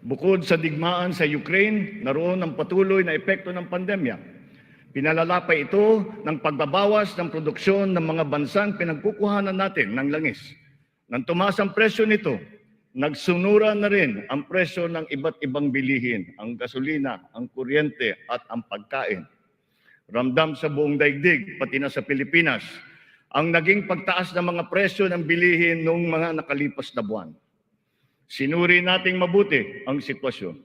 Bukod sa digmaan sa Ukraine, naroon ang patuloy na epekto ng pandemya. Pinalala pa ito ng pagbabawas ng produksyon ng mga bansang pinagkukuhanan natin ng langis. Nang tumaas ang presyo nito, nagsunura na rin ang presyo ng iba't ibang bilihin, ang gasolina, ang kuryente at ang pagkain. Ramdam sa buong daigdig, pati na sa Pilipinas, ang naging pagtaas ng mga presyo ng bilihin noong mga nakalipas na buwan. Sinuri nating mabuti ang sitwasyon.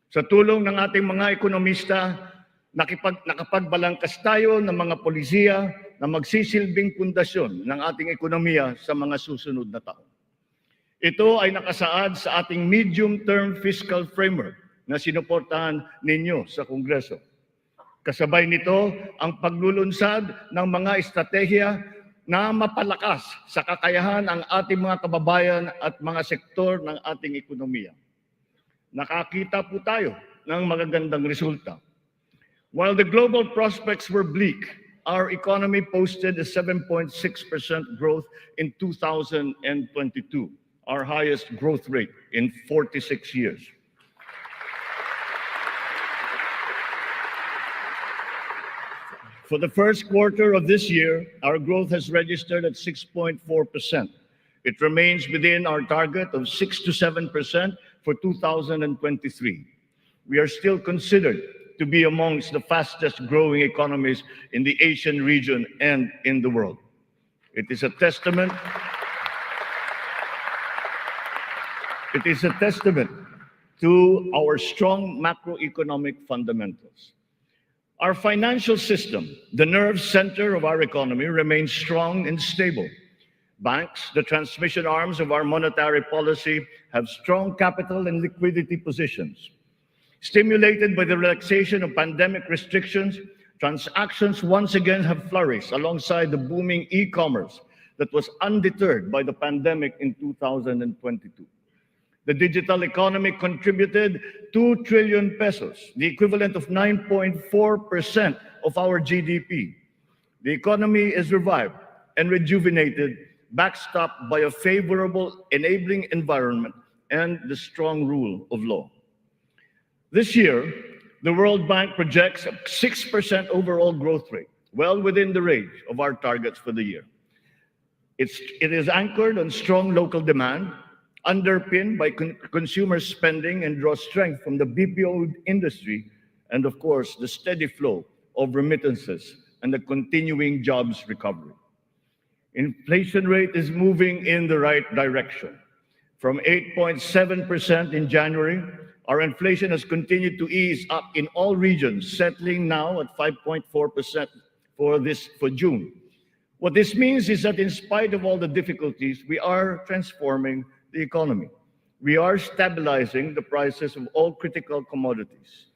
Sa tulong ng ating mga ekonomista, nakapagbalangkas tayo ng mga polisiya na magsisilbing pundasyon ng ating ekonomiya sa mga susunod na taon. Ito ay nakasaad sa ating medium-term fiscal framework na sinuportahan ninyo sa Kongreso. Kasabay nito ang paglulunsad ng mga estratehiya na mapalakas sa kakayahan ang ating mga kababayan at mga sektor ng ating ekonomiya. Nakakita po tayo ng magagandang resulta. While the global prospects were bleak, our economy posted a 7.6% growth in 2022, our highest growth rate in 46 years. For the first quarter of this year, our growth has registered at 6.4%. It remains within our target of 6 to 7% for 2023. We are still considered to be amongst the fastest growing economies in the Asian region and in the world. It is a testament to our strong macroeconomic fundamentals. Our financial system, the nerve center of our economy, remains strong and stable. Banks, the transmission arms of our monetary policy, have strong capital and liquidity positions. Stimulated by the relaxation of pandemic restrictions, transactions once again have flourished alongside the booming e-commerce that was undeterred by the pandemic in 2022. The digital economy contributed 2 trillion pesos, the equivalent of 9.4% of our GDP. The economy is revived and rejuvenated, backstopped by a favorable enabling environment and the strong rule of law. This year, the World Bank projects a 6% overall growth rate, well within the range of our targets for the year. It is anchored on strong local demand, underpinned by consumer spending, and draws strength from the BPO industry and, of course, the steady flow of remittances and the continuing jobs recovery. Inflation rate is moving in the right direction. From 8.7% in January, our inflation has continued to ease up in all regions, settling now at 5.4% for June. What this means is that in spite of all the difficulties, we are transforming the economy. We are stabilizing the prices of all critical commodities.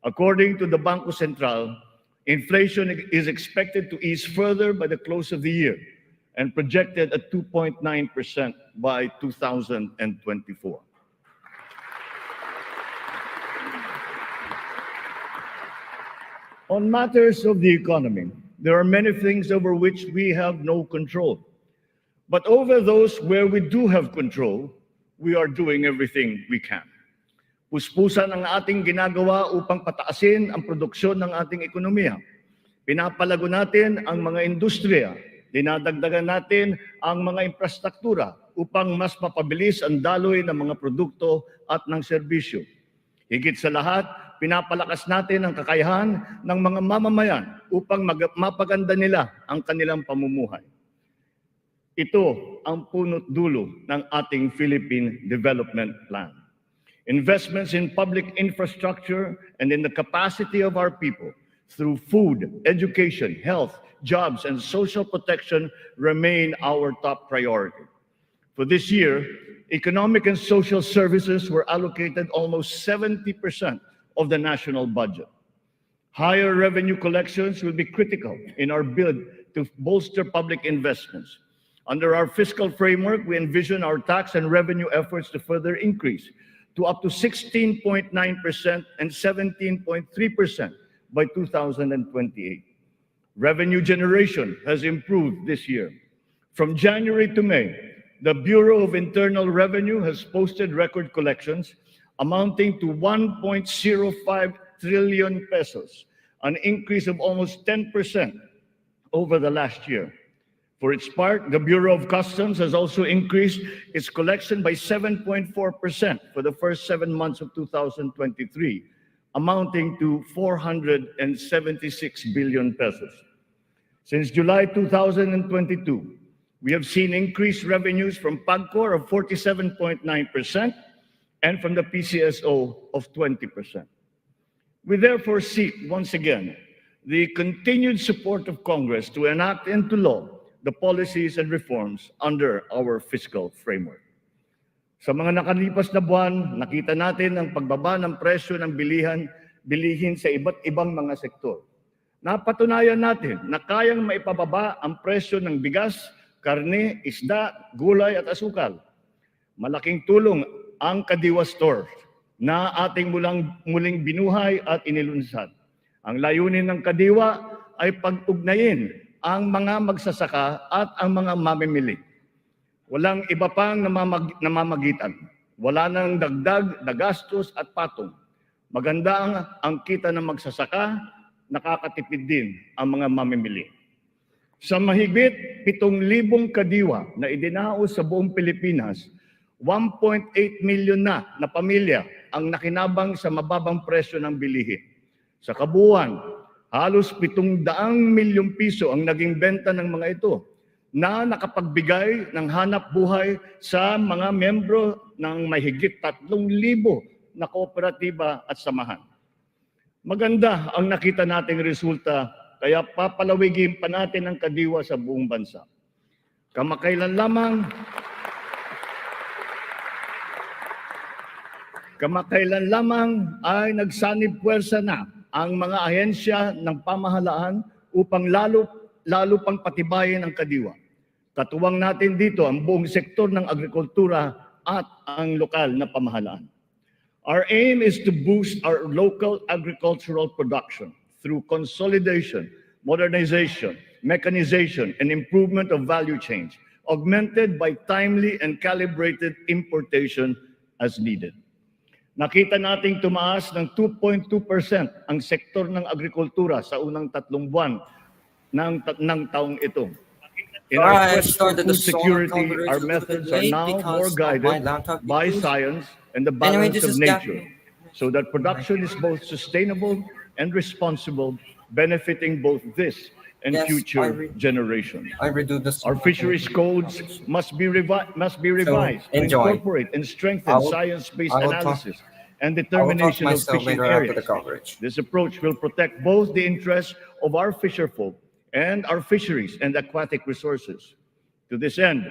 According to the Bangko Sentral, inflation is expected to ease further by the close of the year and projected at 2.9% by 2024. On matters of the economy, there are many things over which we have no control. But over those where we do have control, we are doing everything we can. Puspusan ang ating ginagawa upang pataasin ang produksyon ng ating ekonomiya. Pinapalago natin ang mga industriya, dinadagdagan natin ang mga infrastruktura upang mas mapabilis ang daloy ng mga produkto at ng serbisyo. Higit sa lahat, pinapalakas natin ang kakayahan ng mga mamamayan upang mapaganda nila ang kanilang pamumuhay. Ito ang punot dulo ng ating Philippine Development Plan. Investments in public infrastructure and in the capacity of our people through food, education, health, jobs, and social protection remain our top priority. For this year, economic and social services were allocated almost 70% of the national budget. Higher revenue collections will be critical in our bid to bolster public investments. Under our fiscal framework, we envision our tax and revenue efforts to further increase to up to 16.9% and 17.3% by 2028. Revenue generation has improved this year. From January to May, the Bureau of Internal Revenue has posted record collections amounting to 1.05 trillion pesos, an increase of almost 10% over the last year. For its part, the Bureau of Customs has also increased its collection by 7.4% for the first 7 months of 2023, amounting to 476 billion pesos. Since July 2022, we have seen increased revenues from PAGCOR of 47.9% and from the PCSO of 20%. We therefore seek, once again, the continued support of Congress to enact into law the policies and reforms under our fiscal framework. Sa mga nakalipas na buwan, nakita natin ang pagbaba ng presyo ng bilihin sa iba't ibang mga sektor. Napatunayan natin na kayang maipababa ang presyo ng bigas, karne, isda, gulay at asukal. Malaking tulong ang Kadiwa Store na ating muling binuhay at inilunsad. Ang layunin ng Kadiwa ay pag-ugnayin ang mga magsasaka at ang mga mamimili. Walang iba pang namamagitan. Wala nang dagdag na gastos at patong. Maganda ang kita ng magsasaka, nakakatipid din ang mga mamimili. Sa mahigit 7,000 kadiwa na idinaos sa buong Pilipinas, 1.8 million na pamilya ang nakinabang sa mababang presyo ng bilihin. Sa kabuuan, halos 700 milyong piso ang naging benta ng mga ito na nakapagbigay ng hanap buhay sa mga membro ng mahigit 3,000 na kooperatiba at samahan. Maganda ang nakita nating resulta, kaya papalawigin pa natin ang Kadiwa sa buong bansa. Kamakailan lamang ay nagsanib puwersa na ang mga ahensya ng pamahalaan upang lalo pang patibayin ang Kadiwa. Katuwang natin dito ang buong sektor ng agrikultura at ang lokal na pamahalaan. Our aim is to boost our local agricultural production through consolidation, modernization, mechanization, and improvement of value chains, augmented by timely and calibrated importation as needed. Nakita nating tumaas ng 2.2% ang sektor ng agrikultura sa unang 3 buwan ng taong ito. In our quest for food security, our methods are now more guided by science and the balance of nature, so that production is both sustainable and responsible, benefiting both this and future generations. Our fisheries codes must be revised to incorporate and strengthen science-based analysis and determination of fishing areas. This approach will protect both the interests of our fisherfolk and our fisheries and aquatic resources. To this end,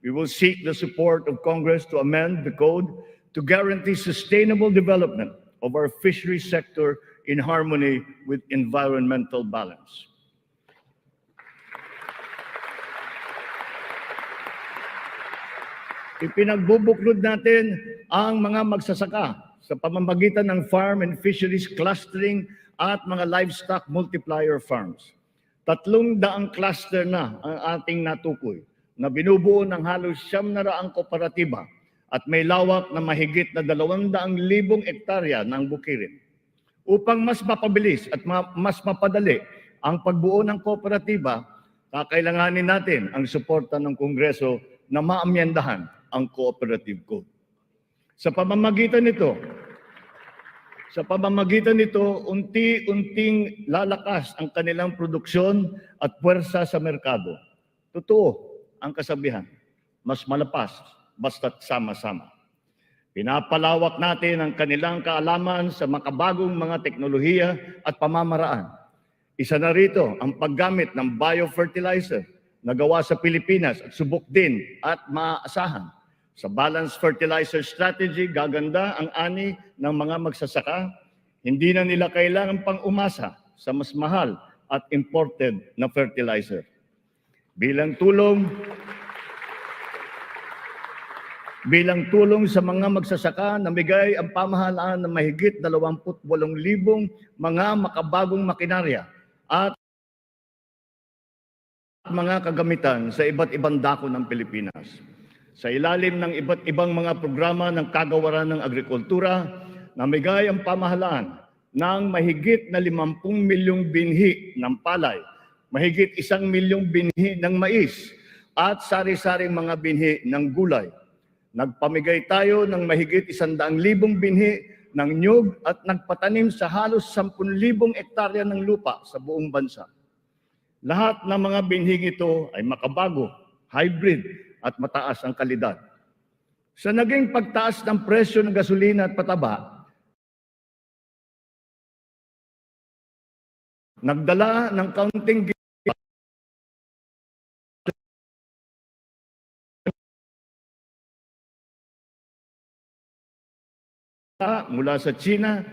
we will seek the support of Congress to amend the code to guarantee sustainable development of our fisheries sector in harmony with environmental balance. Ipinagbubuklod natin ang mga magsasaka sa pamamagitan ng farm and fisheries clustering at mga livestock multiplier farms. 300 cluster na ang ating natukoy na binubuo ng halos 900 kooperatiba at may lawak na mahigit na 200,000 hektarya ng bukirin. Upang mas mapabilis at mas mapadali ang pagbuo ng kooperatiba, kakailanganin natin ang suporta ng Kongreso na maamyendahan ang Cooperative Code. Sa pamamagitan nito, unti-unting lalakas ang kanilang produksyon at puwersa sa merkado. Totoo ang kasabihan, mas malapas basta't sama-sama. Pinapalawak natin ang kanilang kaalaman sa makabagong mga teknolohiya at pamamaraan. Isa na rito ang paggamit ng biofertilizer na gawa sa Pilipinas at subok din at maaasahan. Sa balanced fertilizer strategy, gaganda ang ani ng mga magsasaka. Hindi na nila kailangan pang umasa sa mas mahal at imported na fertilizer. Bilang Bilang tulong sa mga magsasaka, namigay ang pamahalaan ng mahigit 28,000 mga makabagong makinarya at mga kagamitan sa iba't ibang dako ng Pilipinas. Sa ilalim ng iba't ibang mga programa ng kagawaran ng agrikultura, namigay ang pamahalaan ng mahigit na 50 milyong binhi ng palay, mahigit 1 milyong binhi ng mais, at sari-saring mga binhi ng gulay. Nagpamigay tayo ng mahigit 100,000 binhi ng nyug at nagpatanim sa halos 10,000 hektarya ng lupa sa buong bansa. Lahat ng mga binhing ito ay makabago, hybrid at mataas ang kalidad. Sa naging pagtaas ng presyo ng gasolina at pataba, nagdala ng kaunting mula sa China,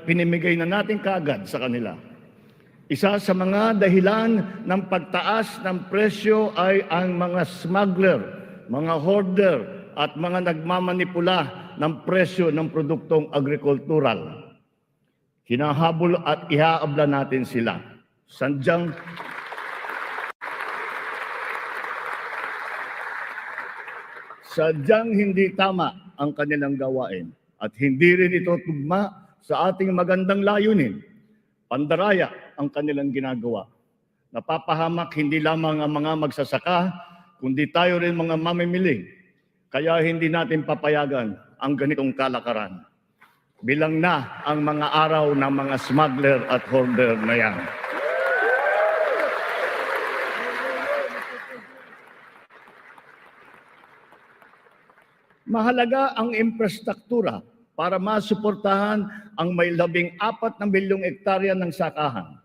pinimigay na natin kaagad sa kanila. Isa sa mga dahilan ng pagtaas ng presyo ay ang mga smuggler, mga hoarder at mga nagmamanipula ng presyo ng produktong agrikultural. Hinahabol at ihaabla natin sila. Sadyang hindi tama ang kanilang gawain at hindi rin ito tugma sa ating magandang layunin. Pandaraya ang kanilang ginagawa. Napapahamak hindi lamang ang mga magsasaka, kundi tayo rin mga mamimili. Kaya hindi natin papayagan ang ganitong kalakaran. Bilang na ang mga araw ng mga smuggler at hoarder na yan. Mahalaga ang infrastruktura para masuportahan ang may 14 na milyong hektarya ng sakahan.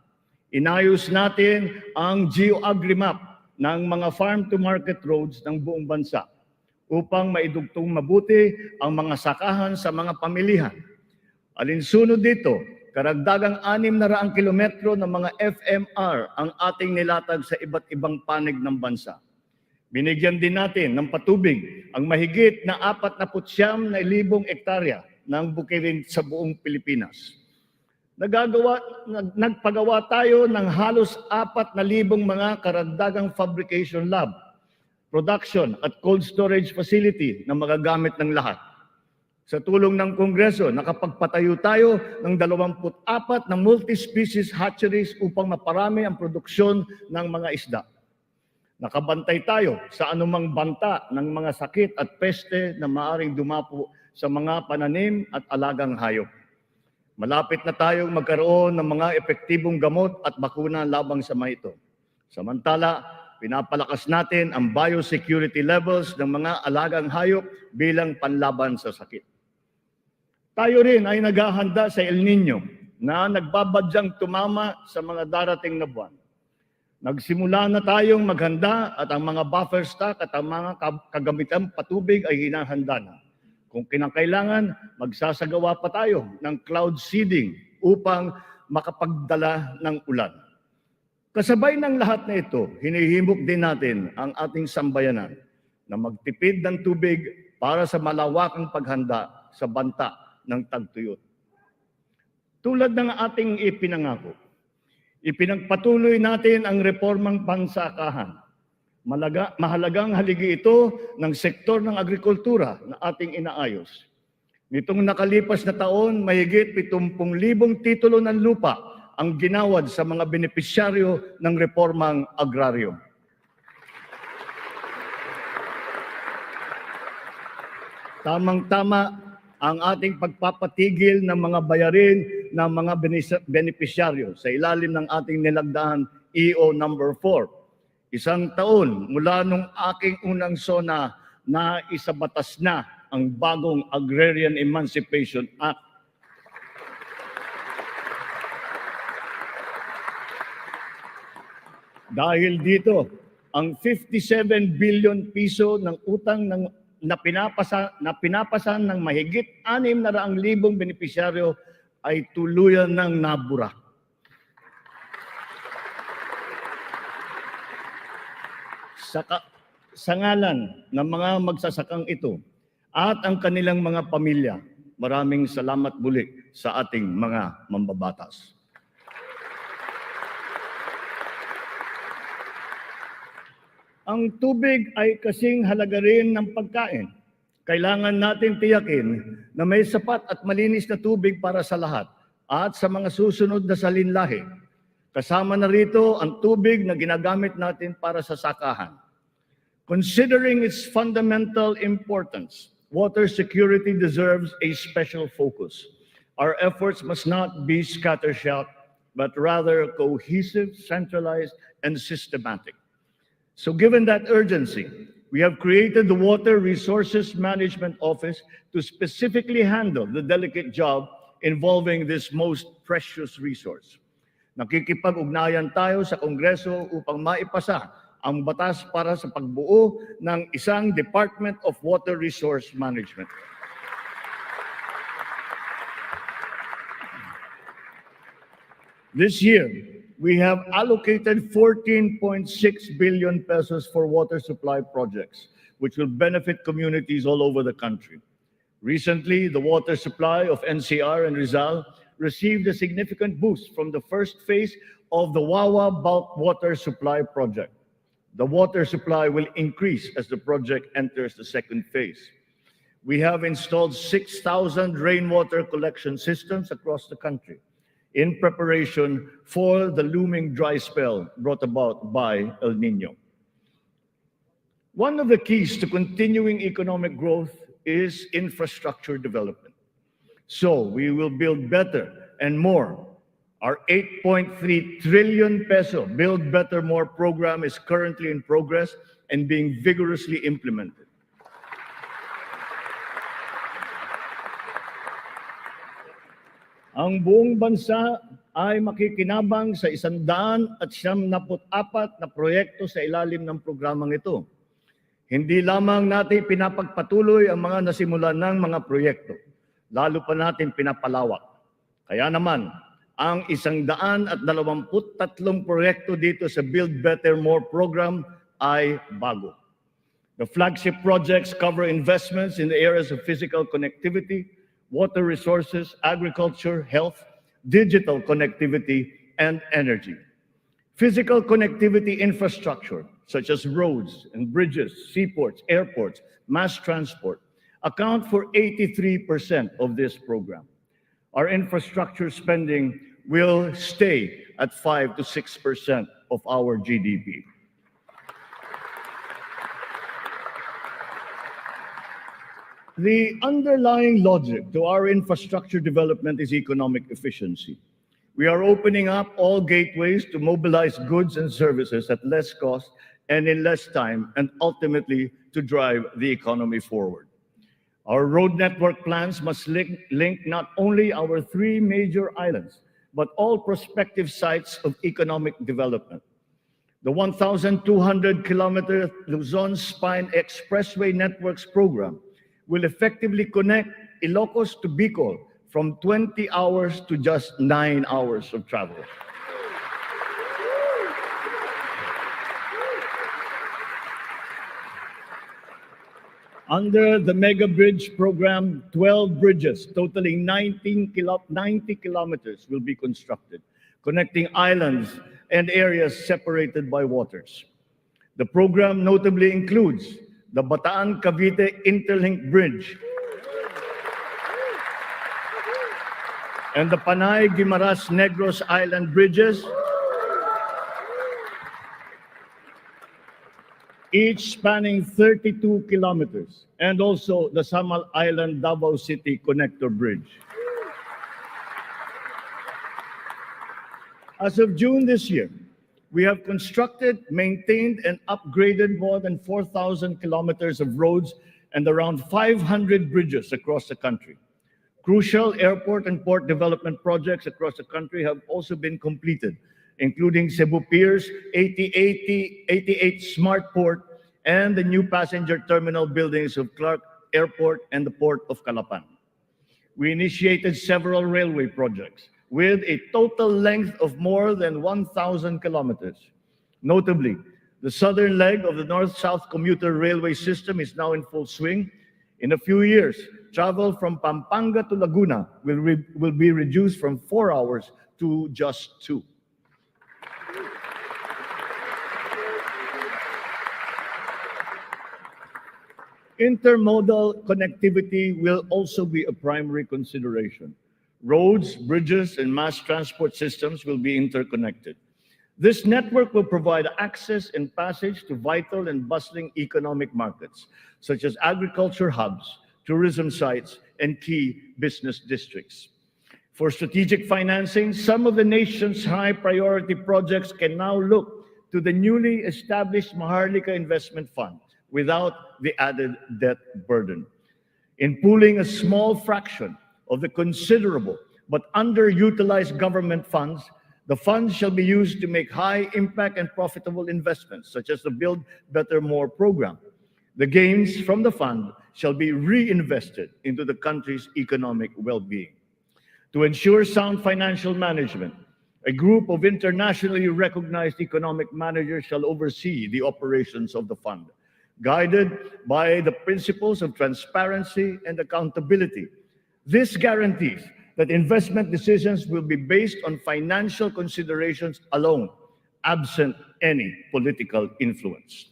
Inayos natin ang geo-agri-map ng mga farm-to-market roads ng buong bansa upang maidugtong mabuti ang mga sakahan sa mga pamilihan. Alinsunod dito, karagdagang 600 kilometro ng mga FMR ang ating nilatag sa iba't ibang panig ng bansa. Binigyan din natin ng patubig ang mahigit na 49,000 hektarya ng bukirin sa buong Pilipinas. Nagpagawa tayo ng halos 4,000 mga karagdagang fabrication lab, production at cold storage facility na magagamit ng lahat. Sa tulong ng Kongreso, nakapagpatayo tayo ng 24 na multi-species hatcheries upang maparami ang produksyon ng mga isda. Nakabantay tayo sa anumang banta ng mga sakit at peste na maaring dumapo sa mga pananim at alagang hayop. Malapit na tayong magkaroon ng mga epektibong gamot at bakuna labang sa mga ito. Samantala, pinapalakas natin ang biosecurity levels ng mga alagang hayop bilang panlaban sa sakit. Tayo rin ay naghahanda sa El Nino na nagbabadyang tumama sa mga darating na buwan. Nagsimula na tayong maghanda at ang mga buffer stock at ang mga kagamitang patubig ay hinahanda na. Kung kinakailangan, magsasagawa pa tayo ng cloud seeding upang makapagdala ng ulan. Kasabay ng lahat na ito, hinihimok din natin ang ating sambayanan na magtipid ng tubig para sa malawakang paghanda sa banta ng tagtuyot. Tulad ng ating ipinangako, ipinagpatuloy natin ang reformang pansakahan. Mahalagang haligi ito ng sektor ng agrikultura na ating inaayos. Nitong nakalipas na taon, mahigit 70,000 titulo ng lupa ang ginawad sa mga benepisyaryo ng reformang agraryo. Tamang-tama ang ating pagpapatigil ng mga bayarin ng mga benepisyaryo sa ilalim ng ating nilagdahan EO number 4. Isang taon mula nung aking unang SONA na isabatas na ang bagong Agrarian Emancipation Act. Dahil dito, ang 57 billion piso ng utang na pinapasan ng mahigit 600,000 benepisyaryo ay tuluyan ng nabura. Sa ngalan ng mga magsasakang ito, at ang kanilang mga pamilya. Maraming salamat muli sa ating mga mambabatas. Ang tubig ay kasing halaga rin ng pagkain. Kailangan natin tiyakin na may sapat at malinis na tubig para sa lahat at sa mga susunod na salinlahi. Kasama na rito ang tubig na ginagamit natin para sa sakahan. Considering its fundamental importance, water security deserves a special focus. Our efforts must not be scattershot, but rather cohesive, centralized, and systematic. So given that urgency, we have created the Water Resources Management Office to specifically handle the delicate job involving this most precious resource. Nakikipag-ugnayan tayo sa Kongreso upang maipasa ang batas para sa pagbuo ng isang Department of Water Resource Management. This year, we have allocated 14.6 billion pesos for water supply projects, which will benefit communities all over the country. Recently, the water supply of NCR and Rizal received a significant boost from the first phase of the Wawa Bulk Water Supply Project. The water supply will increase as the project enters the second phase. We have installed 6,000 rainwater collection systems across the country in preparation for the looming dry spell brought about by El Nino. One of the keys to continuing economic growth is infrastructure development. So we will build better and more. Our 8.3 trillion peso Build Better More program is currently in progress and being vigorously implemented. Ang buong bansa ay makikinabang sa 174 na proyekto sa ilalim ng programang ito. Hindi lamang natin pinapagpatuloy ang mga nasimulan ng mga proyekto, lalo pa natin pinapalawak. Kaya naman, ang 123 proyekto dito sa Build Better More program ay bago. The flagship projects cover investments in the areas of physical connectivity, water resources, agriculture, health, digital connectivity, and energy. Physical connectivity infrastructure, such as roads and bridges, seaports, airports, mass transport, account for 83% of this program. Our infrastructure spending will stay at 5 to 6% of our GDP. The underlying logic to our infrastructure development is economic efficiency. We are opening up all gateways to mobilize goods and services at less cost and in less time, and ultimately to drive the economy forward. Our road network plans must link not only our 3 major islands, but all prospective sites of economic development. The 1,200-kilometer Luzon Spine Expressway Networks program will effectively connect Ilocos to Bicol from 20 hours to just 9 hours of travel. Under the Mega Bridge program, 12 bridges totaling 90 kilometers will be constructed, connecting islands and areas separated by waters. The program notably includes the Bataan-Cavite Interlink Bridge and the Panay-Guimaras-Negros Island bridges, each spanning 32 kilometers, and also the Samal Island Davao City Connector Bridge. As of June this year, we have constructed, maintained, and upgraded more than 4,000 kilometers of roads and around 500 bridges across the country. Crucial airport and port development projects across the country have also been completed, including Cebu Pier's 88 Smart Port and the new passenger terminal buildings of Clark Airport and the Port of Calapan. We initiated several railway projects with a total length of more than 1,000 kilometers. Notably, the southern leg of the North-South commuter railway system is now in full swing, In a few years, travel from Pampanga to Laguna will be reduced from 4 hours to just 2. Intermodal connectivity will also be a primary consideration. Roads, bridges, and mass transport systems will be interconnected. This network will provide access and passage to vital and bustling economic markets, such as agriculture hubs, tourism sites, and key business districts. For strategic financing, some of the nation's high-priority projects can now look to the newly established Maharlika Investment Fund without the added debt burden. In pooling a small fraction of the considerable but underutilized government funds, the funds shall be used to make high-impact and profitable investments, such as the Build Better More program. The gains from the fund shall be reinvested into the country's economic well-being. To ensure sound financial management, a group of internationally recognized economic managers shall oversee the operations of the fund, guided by the principles of transparency and accountability. This guarantees that investment decisions will be based on financial considerations alone, absent any political influence.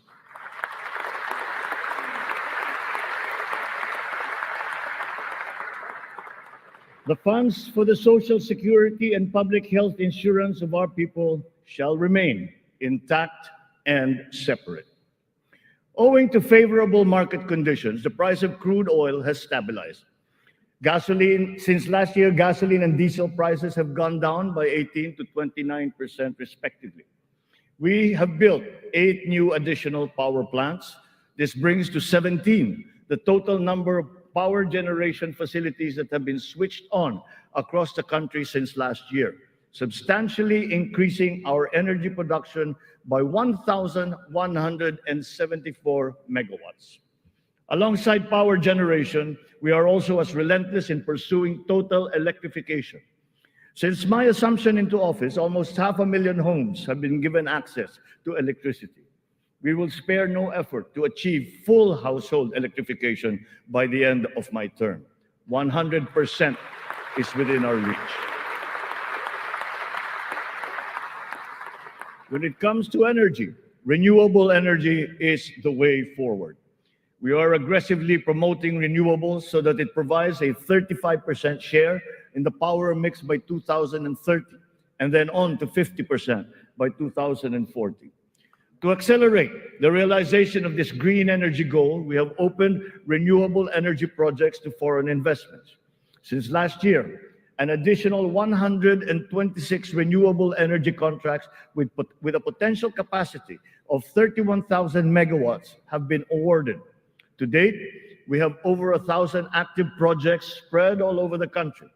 The funds for the social security and public health insurance of our people shall remain intact and separate. Owing to favorable market conditions, the price of crude oil has stabilized. Since last year, gasoline and diesel prices have gone down by 18% to 29% respectively. We have built 8 new additional power plants. This brings to 17 the total number of power generation facilities that have been switched on across the country since last year, substantially increasing our energy production by 1,174 megawatts. Alongside power generation, we are also as relentless in pursuing total electrification. Since my assumption into office, almost 500,000 homes have been given access to electricity. We will spare no effort to achieve full household electrification by the end of my term. 100% is within our reach. When it comes to energy, renewable energy is the way forward. We are aggressively promoting renewables so that it provides a 35% share in the power mix by 2030, and then on to 50% by 2040. To accelerate the realization of this green energy goal, we have opened renewable energy projects to foreign investments. Since last year, an additional 126 renewable energy contracts with a potential capacity of 31,000 megawatts have been awarded. To date, we have over 1,000 active projects spread all over the country.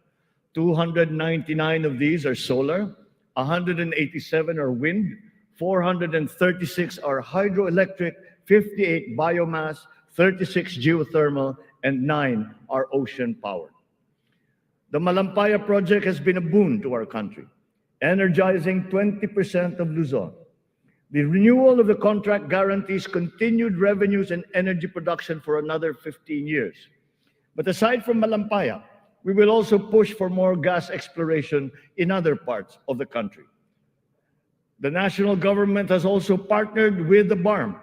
299 of these are solar, 187 are wind, 436 are hydroelectric, 58 biomass, 36 geothermal, and 9 are ocean powered. The Malampaya project has been a boon to our country, energizing 20% of Luzon. The renewal of the contract guarantees continued revenues and energy production for another 15 years. But aside from Malampaya, we will also push for more gas exploration in other parts of the country. The national government has also partnered with the BARM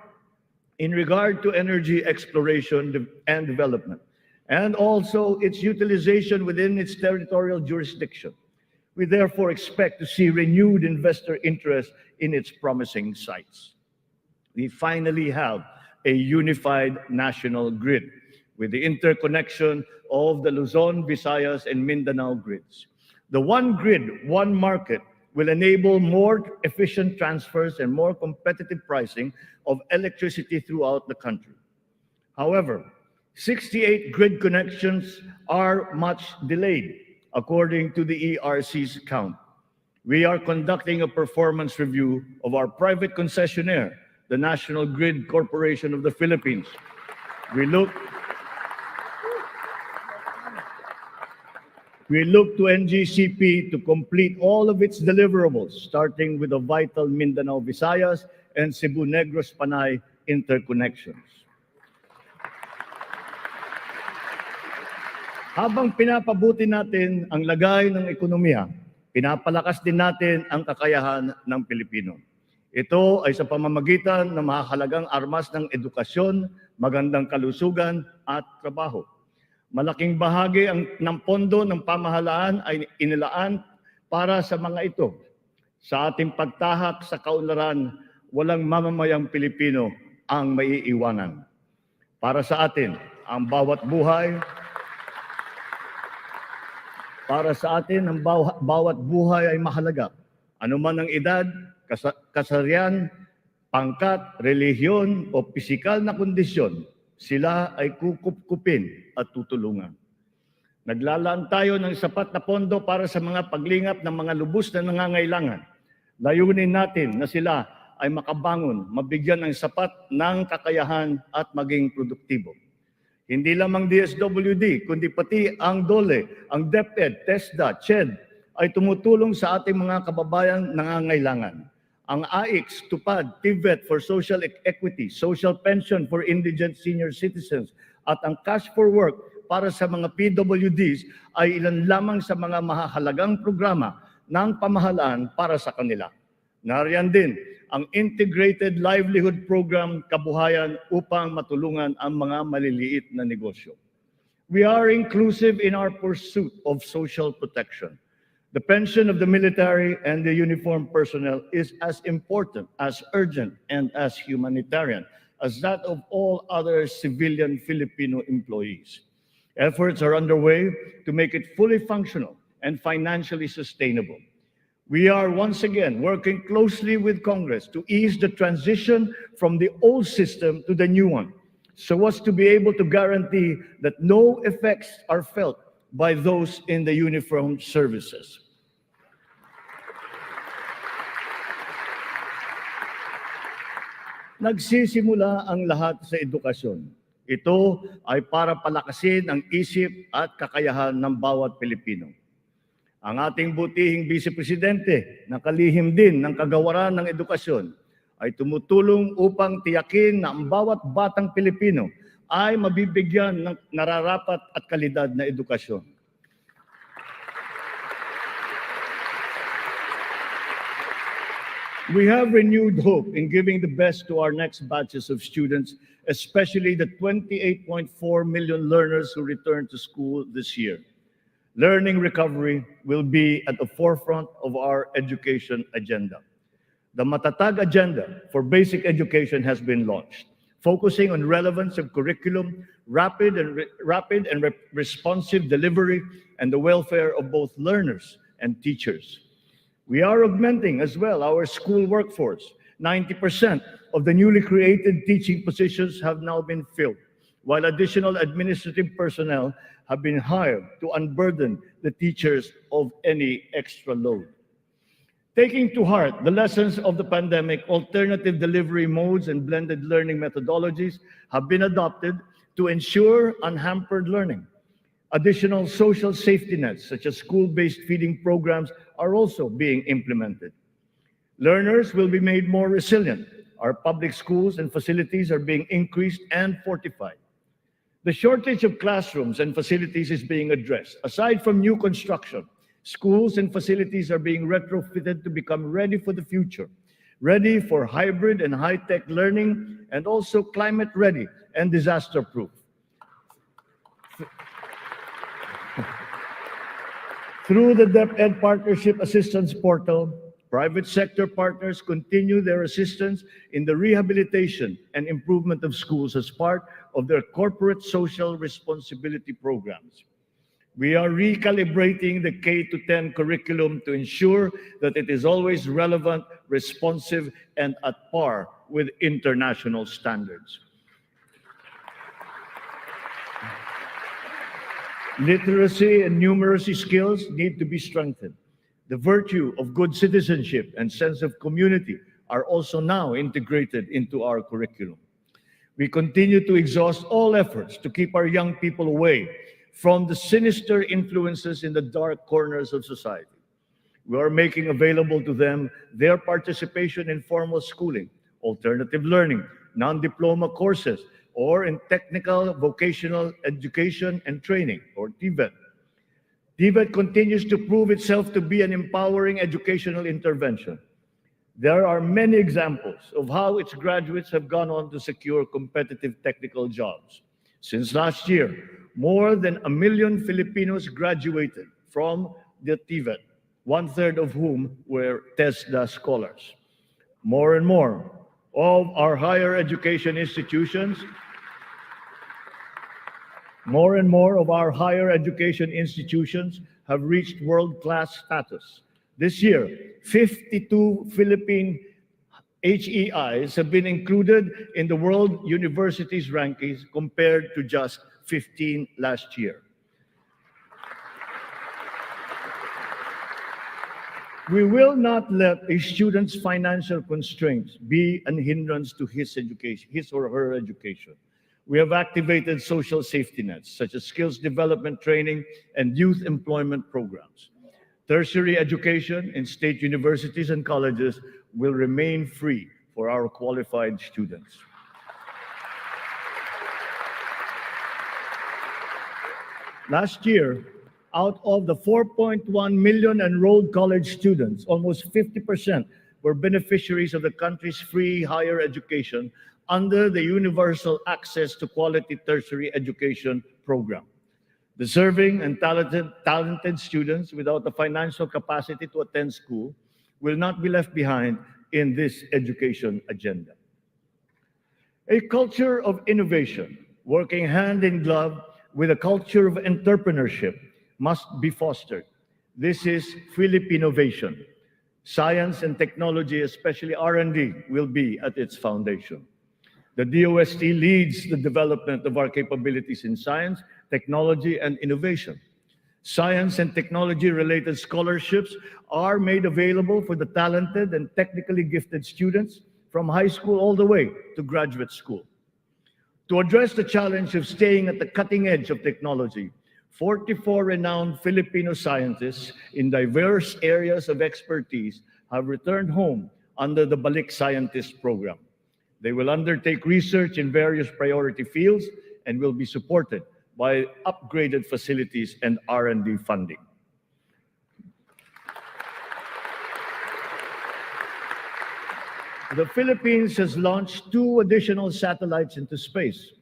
in regard to energy exploration and development, and also its utilization within its territorial jurisdiction. We therefore expect to see renewed investor interest in its promising sites. We finally have a unified national grid with the interconnection of the Luzon, Visayas, and Mindanao grids. The one grid, one market will enable more efficient transfers and more competitive pricing of electricity throughout the country. However, 68 grid connections are much delayed, according to the ERC's count. We are conducting a performance review of our private concessionaire, the National Grid Corporation of the Philippines. We look to NGCP to complete all of its deliverables, starting with the vital Mindanao, Visayas, and Cebu Negros Panay interconnections. Habang pinapabuti natin ang lagay ng ekonomiya, pinapalakas din natin ang kakayahan ng Pilipino. Ito ay sa pamamagitan ng mahalagang armas ng edukasyon, magandang kalusugan at trabaho. Malaking bahagi ng pondo ng pamahalaan ay inilaan para sa mga ito. Sa ating pagtahak sa kaunlaran, walang mamamayang Pilipino ang maiiwanan. Para sa atin, ang bawat buhay ay mahalaga. Ano man ang edad, kasarian, pangkat, relihiyon o pisikal na kondisyon, sila ay kukupkupin at tutulungan. Naglalaan tayo ng sapat na pondo para sa mga paglingap ng mga lubos na nangangailangan. Layunin natin na sila ay makabangon, mabigyan ng sapat ng kakayahan at maging produktibo. Hindi lamang DSWD, kundi pati ang DOLE, ang DepEd, TESDA, CHED ay tumutulong sa ating mga kababayan nangangailangan. Ang AIX, TUPAD, TVET for Social Equity, Social Pension for Indigent Senior Citizens, at ang Cash for Work para sa mga PWDs ay ilan lamang sa mga mahahalagang programa ng pamahalaan para sa kanila. Nariyan din ang Integrated Livelihood Program Kabuhayan upang matulungan ang mga maliliit na negosyo. We are inclusive in our pursuit of social protection. The pension of the military and the uniformed personnel is as important, as urgent, and as humanitarian as that of all other civilian Filipino employees. Efforts are underway to make it fully functional and financially sustainable. We are once again working closely with Congress to ease the transition from the old system to the new one, so as to be able to guarantee that no effects are felt by those in the uniformed services. Nagsisimula ang lahat sa edukasyon. Ito ay para palakasin ang isip at kakayahan ng bawat Pilipino. Ang ating butihing Vice Presidente na kalihim din ng kagawaran ng edukasyon ay tumutulong upang tiyakin na ang bawat batang Pilipino ay mabibigyan ng nararapat at kalidad na edukasyon. We have renewed hope in giving the best to our next batches of students, especially the 28.4 million learners who return to school this year. Learning recovery will be at the forefront of our education agenda. The Matatag Agenda for Basic Education has been launched, focusing on relevance of curriculum, rapid and responsive delivery, and the welfare of both learners and teachers. We are augmenting as well our school workforce. 90% of the newly created teaching positions have now been filled, while additional administrative personnel have been hired to unburden the teachers of any extra load. Taking to heart the lessons of the pandemic, alternative delivery modes and blended learning methodologies have been adopted to ensure unhampered learning. Additional social safety nets, such as school-based feeding programs, are also being implemented. Learners will be made more resilient. Our public schools and facilities are being increased and fortified. The shortage of classrooms and facilities is being addressed. Aside from new construction, schools and facilities are being retrofitted to become ready for the future, ready for hybrid and high-tech learning, and also climate-ready and disaster-proof. Through the DepEd Partnership Assistance Portal, private sector partners continue their assistance in the rehabilitation and improvement of schools as part of their corporate social responsibility programs. We are recalibrating the K-10 curriculum to ensure that it is always relevant, responsive, and at par with international standards. Literacy and numeracy skills need to be strengthened. The virtue of good citizenship and sense of community are also now integrated into our curriculum. We continue to exhaust all efforts to keep our young people away from the sinister influences in the dark corners of society. We are making available to them their participation in formal schooling, alternative learning, non-diploma courses, or in Technical Vocational Education and Training, or TVET. TVET continues to prove itself to be an empowering educational intervention. There are many examples of how its graduates have gone on to secure competitive technical jobs. Since last year, more than 1 million Filipinos graduated from the TVET, one-third of whom were TESDA scholars. More and more of our higher education institutions have reached world-class status. This year, 52 Philippine HEIs have been included in the World Universities rankings compared to just 15 last year. We will not let a student's financial constraints be an hindrance to his or her education. We have activated social safety nets, such as skills development training and youth employment programs. Tertiary education in state universities and colleges will remain free for our qualified students. Last year, out of the 4.1 million enrolled college students, almost 50% were beneficiaries of the country's free higher education under the Universal Access to Quality Tertiary Education program. Deserving and talented students without the financial capacity to attend school will not be left behind in this education agenda. A culture of innovation, working hand in glove with a culture of entrepreneurship, must be fostered. This is Filipinovation. Science and technology, especially R&D, will be at its foundation. The DOST leads the development of our capabilities in science, technology, and innovation. Science and technology-related scholarships are made available for the talented and technically gifted students from high school all the way to graduate school. To address the challenge of staying at the cutting edge of technology, 44 renowned Filipino scientists in diverse areas of expertise have returned home under the Balik Scientist program. They will undertake research in various priority fields and will be supported by upgraded facilities and R&D funding. The Philippines has launched 2 additional satellites into space.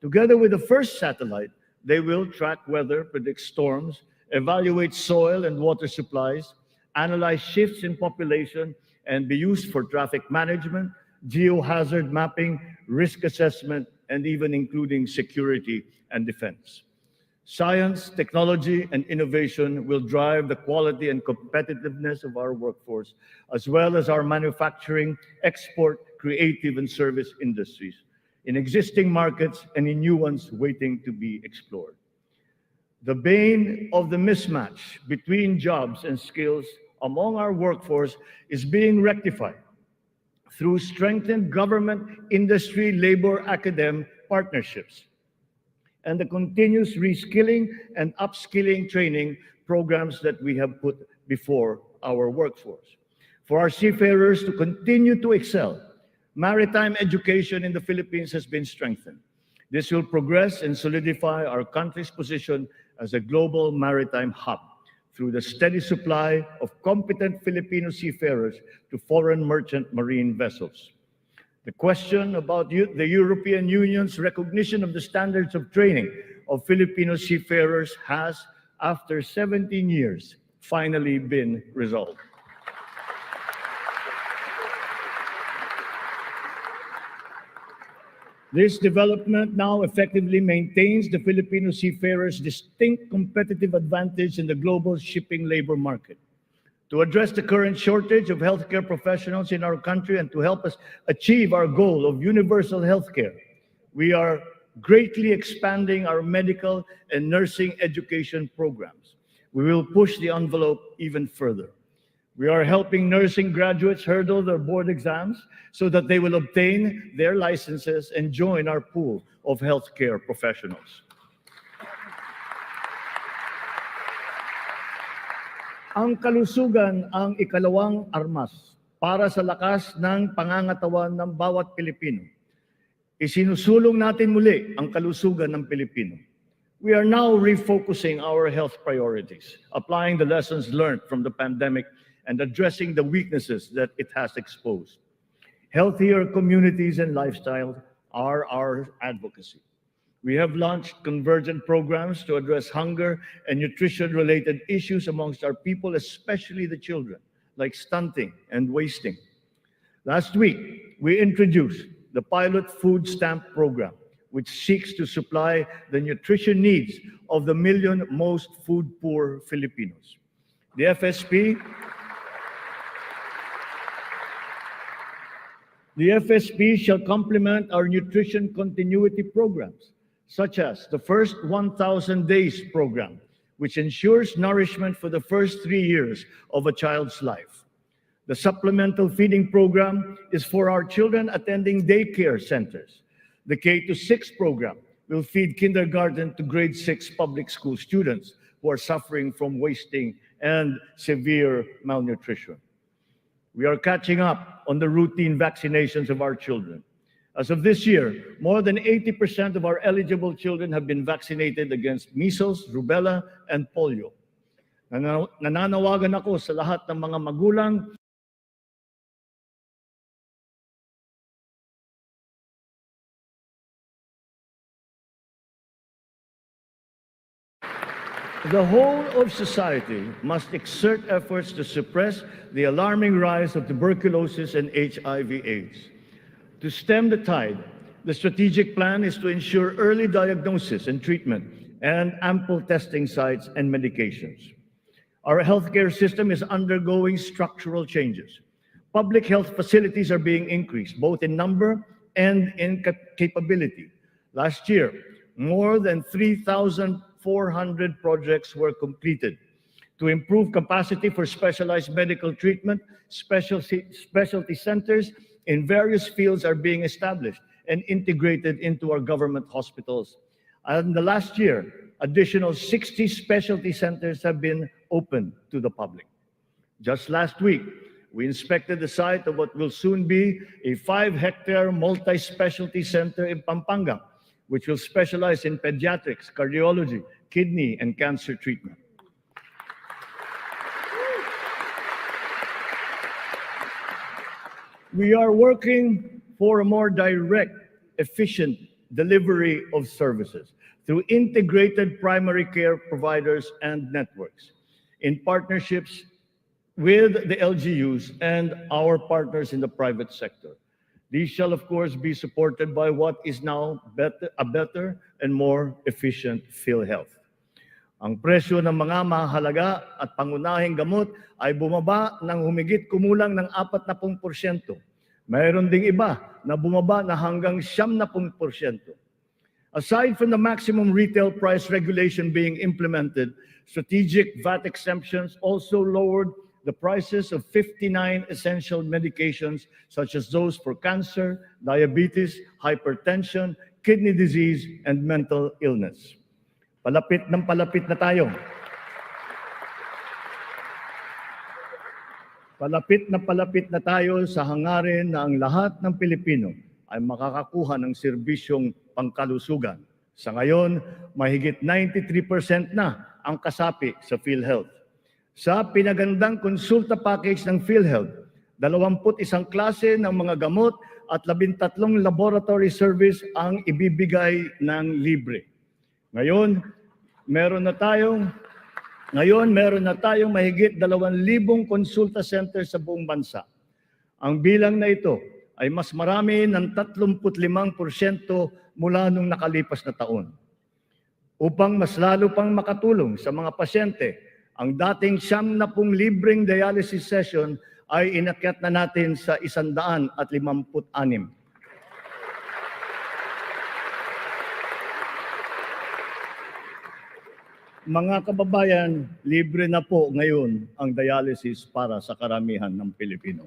Together with the first satellite, they will track weather, predict storms, evaluate soil and water supplies, analyze shifts in population, and be used for traffic management, geohazard mapping, risk assessment, and even including security and defense. Science, technology, and innovation will drive the quality and competitiveness of our workforce, as well as our manufacturing, export, creative, and service industries in existing markets and in new ones waiting to be explored. The bane of the mismatch between jobs and skills among our workforce is being rectified through strengthened government, industry, labor, academic partnerships, and the continuous reskilling and upskilling training programs that we have put before our workforce. For our seafarers to continue to excel, maritime education in the Philippines has been strengthened. This will progress and solidify our country's position as a global maritime hub through the steady supply of competent Filipino seafarers to foreign merchant marine vessels. The question about the European Union's recognition of the standards of training of Filipino seafarers has, after 17 years, finally been resolved. This development now effectively maintains the Filipino seafarers' distinct competitive advantage in the global shipping labor market. To address the current shortage of healthcare professionals in our country and to help us achieve our goal of universal healthcare, we are greatly expanding our medical and nursing education programs. We will push the envelope even further. We are helping nursing graduates hurdle their board exams so that they will obtain their licenses and join our pool of healthcare professionals. Ang kalusugan ang ikalawang armas para sa lakas ng pangangatawan ng bawat Pilipino. Isinusulong natin muli ang kalusugan ng Pilipino. We are now refocusing our health priorities, applying the lessons learned from the pandemic and addressing the weaknesses that it has exposed. Healthier communities and lifestyles are our advocacy. We have launched convergent programs to address hunger and nutrition-related issues amongst our people, especially the children, like stunting and wasting. Last week, we introduced the pilot food stamp program, which seeks to supply the nutrition needs of the million most food-poor Filipinos. The FSP shall complement our nutrition continuity programs, such as the First 1,000 Days program, which ensures nourishment for the first 3 years of a child's life. The supplemental feeding program is for our children attending daycare centers. The K-6 program will feed kindergarten to grade 6 public school students who are suffering from wasting and severe malnutrition. We are catching up on the routine vaccinations of our children. As of this year, more than 80% of our eligible children have been vaccinated against measles, rubella, and polio. Nananawagan ako sa lahat ng mga magulang The whole of society must exert efforts to suppress the alarming rise of tuberculosis and HIV/AIDS. To stem the tide, the strategic plan is to ensure early diagnosis and treatment and ample testing sites and medications. Our healthcare system is undergoing structural changes. Public health facilities are being increased, both in number and in capability. Last year, more than 3,400 projects were completed. To improve capacity for specialized medical treatment, specialty centers in various fields are being established and integrated into our government hospitals. And in the last year, additional 60 specialty centers have been opened to the public. Just last week, we inspected the site of what will soon be a 5-hectare multi-specialty center in Pampanga, which will specialize in pediatrics, cardiology, kidney, and cancer treatment. We are working for a more direct, efficient delivery of services through integrated primary care providers and networks in partnerships with the LGUs and our partners in the private sector. These shall, of course, be supported by what is now a better and more efficient PhilHealth. Ang presyo ng mga mahalaga at pangunahing gamot ay bumaba ng humigit kumulang ng 40%. Mayroon ding iba na bumaba na hanggang 70%. Aside from the maximum retail price regulation being implemented, strategic VAT exemptions also lowered the prices of 59 essential medications such as those for cancer, diabetes, hypertension, kidney disease, and mental illness. Palapit na tayo. Palapit na tayo sa hangarin na ang lahat ng Pilipino ay makakakuha ng serbisyong pangkalusugan. Sa ngayon, mahigit 93% na ang kasapi sa PhilHealth. Sa pinagandang konsulta package ng PhilHealth, 21 klase ng mga gamot at 13 laboratory service ang ibibigay ng libre. Ngayon, meron na tayong mahigit 2,000 konsulta center sa buong bansa. Ang bilang na ito ay mas marami ng 35% mula nung nakalipas na taon. Upang mas lalo pang makatulong sa mga pasyente, ang dating 70 libreng dialysis session ay inakyat na natin sa 156. Mga kababayan, libre na po ngayon ang dialysis para sa karamihan ng Pilipino.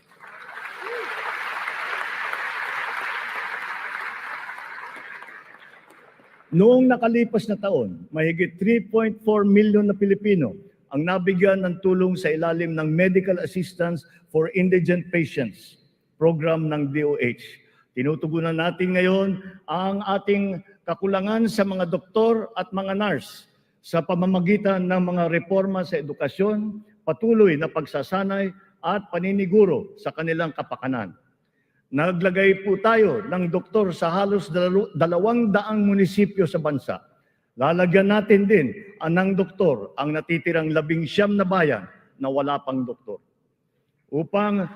Noong nakalipas na taon, mahigit 3.4 milyon na Pilipino ang nabigyan ng tulong sa ilalim ng Medical Assistance for Indigent Patients program ng DOH. Tinutugunan natin ngayon ang ating kakulangan sa mga doktor at mga nurse sa pamamagitan ng mga reforma sa edukasyon, patuloy na pagsasanay at paniniguro sa kanilang kapakanan. Naglagay po tayo ng doktor sa halos 200 munisipyo sa bansa. Lalagyan natin din ng doktor ang natitirang 19 na bayan na wala pang doktor. Upang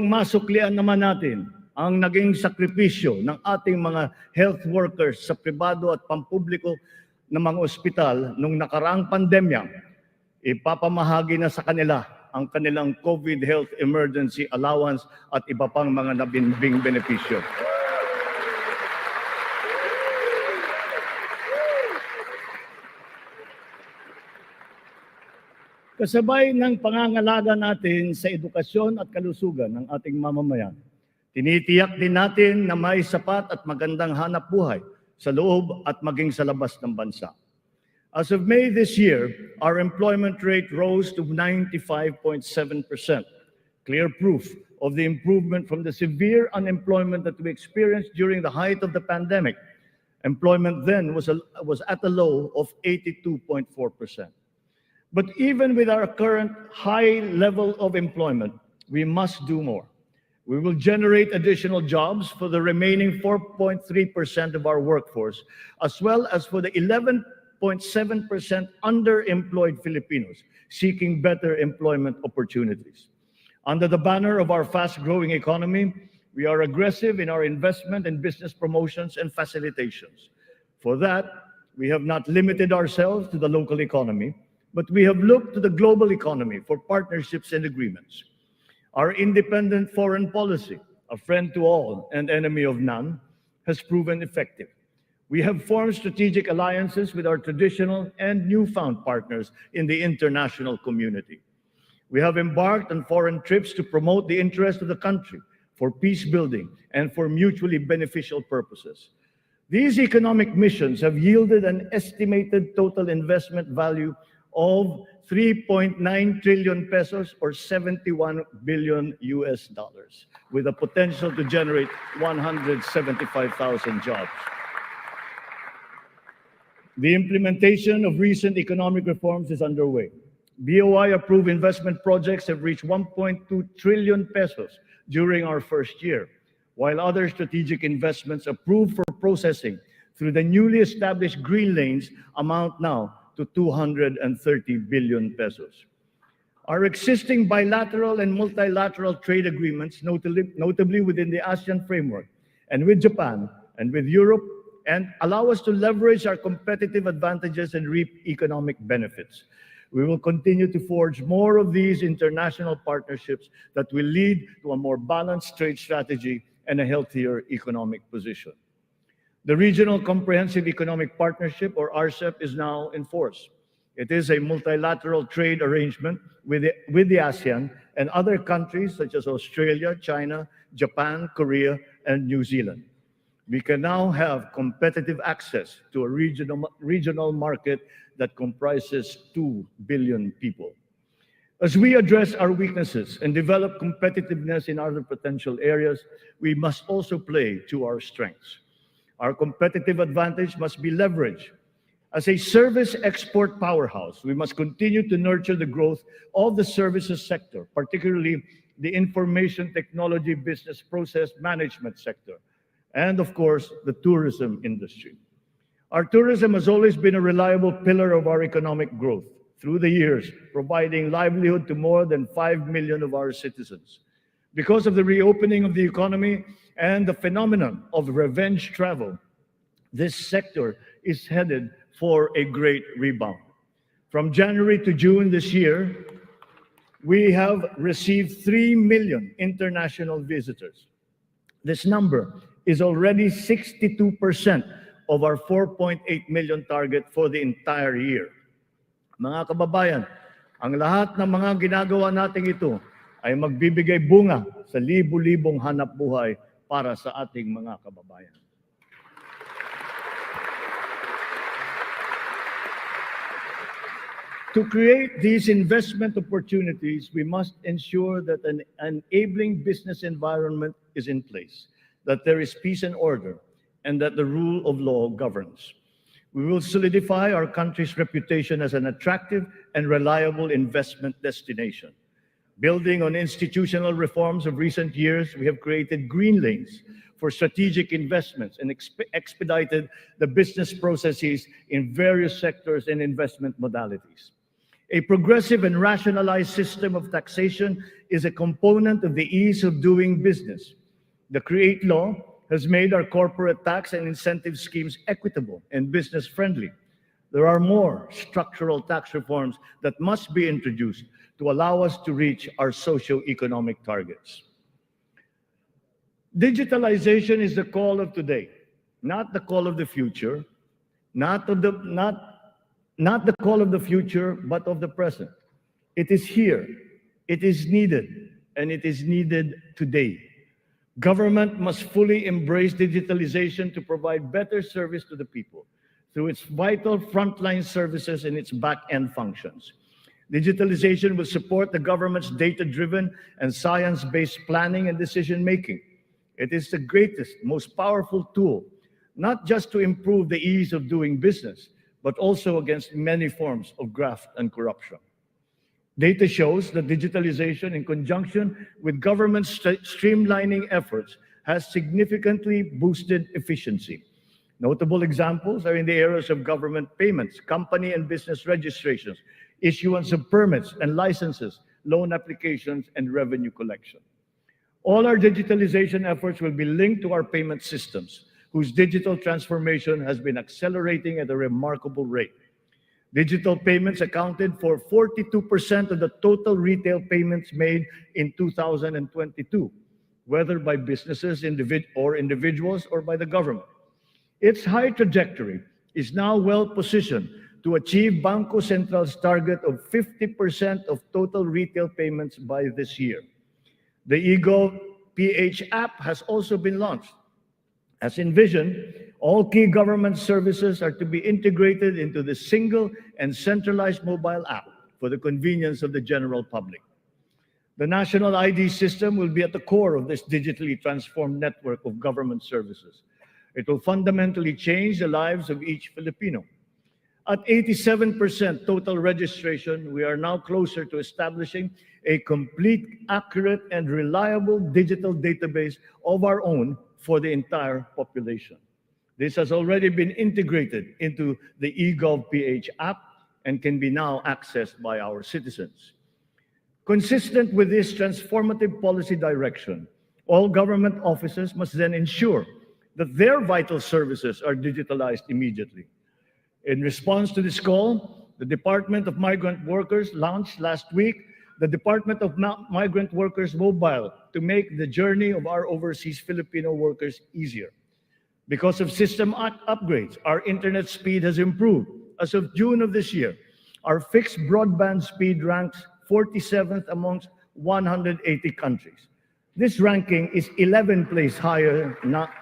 masuklian naman natin ang naging sakripisyo ng ating mga health workers sa pribado at pampubliko ng mga ospital nung nakaraang pandemya, ipapamahagi na sa kanila ang kanilang COVID Health Emergency Allowance at iba pang mga nabinbing benepisyo. Kasabay ng pangangalaga natin sa edukasyon at kalusugan ng ating mamamayan, tinitiyak din natin na may sapat at magandang hanap buhay sa loob at maging sa labas ng bansa. As of May this year, our employment rate rose to 95.7%, clear proof of the improvement from the severe unemployment that we experienced during the height of the pandemic. Employment then was at a low of 82.4%. But even with our current high level of employment, we must do more. We will generate additional jobs for the remaining 4.3% of our workforce, as well as for the 11.7% underemployed Filipinos seeking better employment opportunities. Under the banner of our fast-growing economy, we are aggressive in our investment in business promotions and facilitations. For that, we have not limited ourselves to the local economy, but we have looked to the global economy for partnerships and agreements. Our independent foreign policy, a friend to all and enemy of none, has proven effective. We have formed strategic alliances with our traditional and newfound partners in the international community. We have embarked on foreign trips to promote the interest of the country for peace building and for mutually beneficial purposes. These economic missions have yielded an estimated total investment value of 3.9 trillion pesos or 71 billion US dollars, with a potential to generate 175,000 jobs. The implementation of recent economic reforms is underway. BOI-approved investment projects have reached 1.2 trillion pesos during our first year, while other strategic investments approved for processing through the newly established green lanes amount now to 230 billion pesos. Our existing bilateral and multilateral trade agreements, notably within the ASEAN framework and with Japan and with Europe, and allow us to leverage our competitive advantages and reap economic benefits. We will continue to forge more of these international partnerships that will lead to a more balanced trade strategy and a healthier economic position. The Regional Comprehensive Economic Partnership, or RCEP, is now in force. It is a multilateral trade arrangement with the ASEAN and other countries such as Australia, China, Japan, Korea, and New Zealand. We can now have competitive access to a regional market that comprises 2 billion people. As we address our weaknesses and develop competitiveness in other potential areas, we must also play to our strengths. Our competitive advantage must be leveraged. As a service export powerhouse, we must continue to nurture the growth of the services sector, particularly the information technology business process management sector, and of course, the tourism industry. Our tourism has always been a reliable pillar of our economic growth through the years, providing livelihood to more than 5 million of our citizens. Because of the reopening of the economy and the phenomenon of revenge travel, this sector is headed for a great rebound. From January to June this year, we have received 3 million international visitors. This number is already 62% of our 4.8 million target for the entire year. Mga kababayan, ang lahat ng mga ginagawa natin ito ay magbibigay bunga sa libu-libong hanap buhay para sa ating mga kababayan. To create these investment opportunities, we must ensure that an enabling business environment is in place, that there is peace and order, and that the rule of law governs. We will solidify our country's reputation as an attractive and reliable investment destination. Building on institutional reforms of recent years, we have created green lanes for strategic investments and expedited the business processes in various sectors and investment modalities. A progressive and rationalized system of taxation is a component of the ease of doing business. The CREATE law has made our corporate tax and incentive schemes equitable and business-friendly. There are more structural tax reforms that must be introduced to allow us to reach our socio-economic targets. Digitalization is the call of today, not the call of the future, not the call of the future, but of the present. It is here, it is needed, and it is needed today. Government must fully embrace digitalization to provide better service to the people through its vital frontline services and its back-end functions. Digitalization will support the government's data-driven and science-based planning and decision-making. It is the greatest, most powerful tool, not just to improve the ease of doing business, but also against many forms of graft and corruption. Data shows that digitalization, in conjunction with government streamlining efforts, has significantly boosted efficiency. Notable examples are in the areas of government payments, company and business registrations, issuance of permits and licenses, loan applications, and revenue collection. All our digitalization efforts will be linked to our payment systems, whose digital transformation has been accelerating at a remarkable rate. Digital payments accounted for 42% of the total retail payments made in 2022, whether by businesses or individuals or by the government. Its high trajectory is now well positioned to achieve Bangko Sentral's target of 50% of total retail payments by this year. The eGov.ph app has also been launched. As envisioned, all key government services are to be integrated into the single and centralized mobile app for the convenience of the general public. The national ID system will be at the core of this digitally transformed network of government services. It will fundamentally change the lives of each Filipino. At 87% total registration, we are now closer to establishing a complete, accurate, and reliable digital database of our own for the entire population. This has already been integrated into the eGov.ph app and can be now accessed by our citizens. Consistent with this transformative policy direction, all government offices must then ensure that their vital services are digitalized immediately. In response to this call, the Department of Migrant Workers launched last week the Department of Migrant Workers Mobile to make the journey of our overseas Filipino workers easier. Because of system upgrades, our internet speed has improved. As of June of this year, our fixed broadband speed ranks 47th amongst 180 countries. This ranking is 11 places higher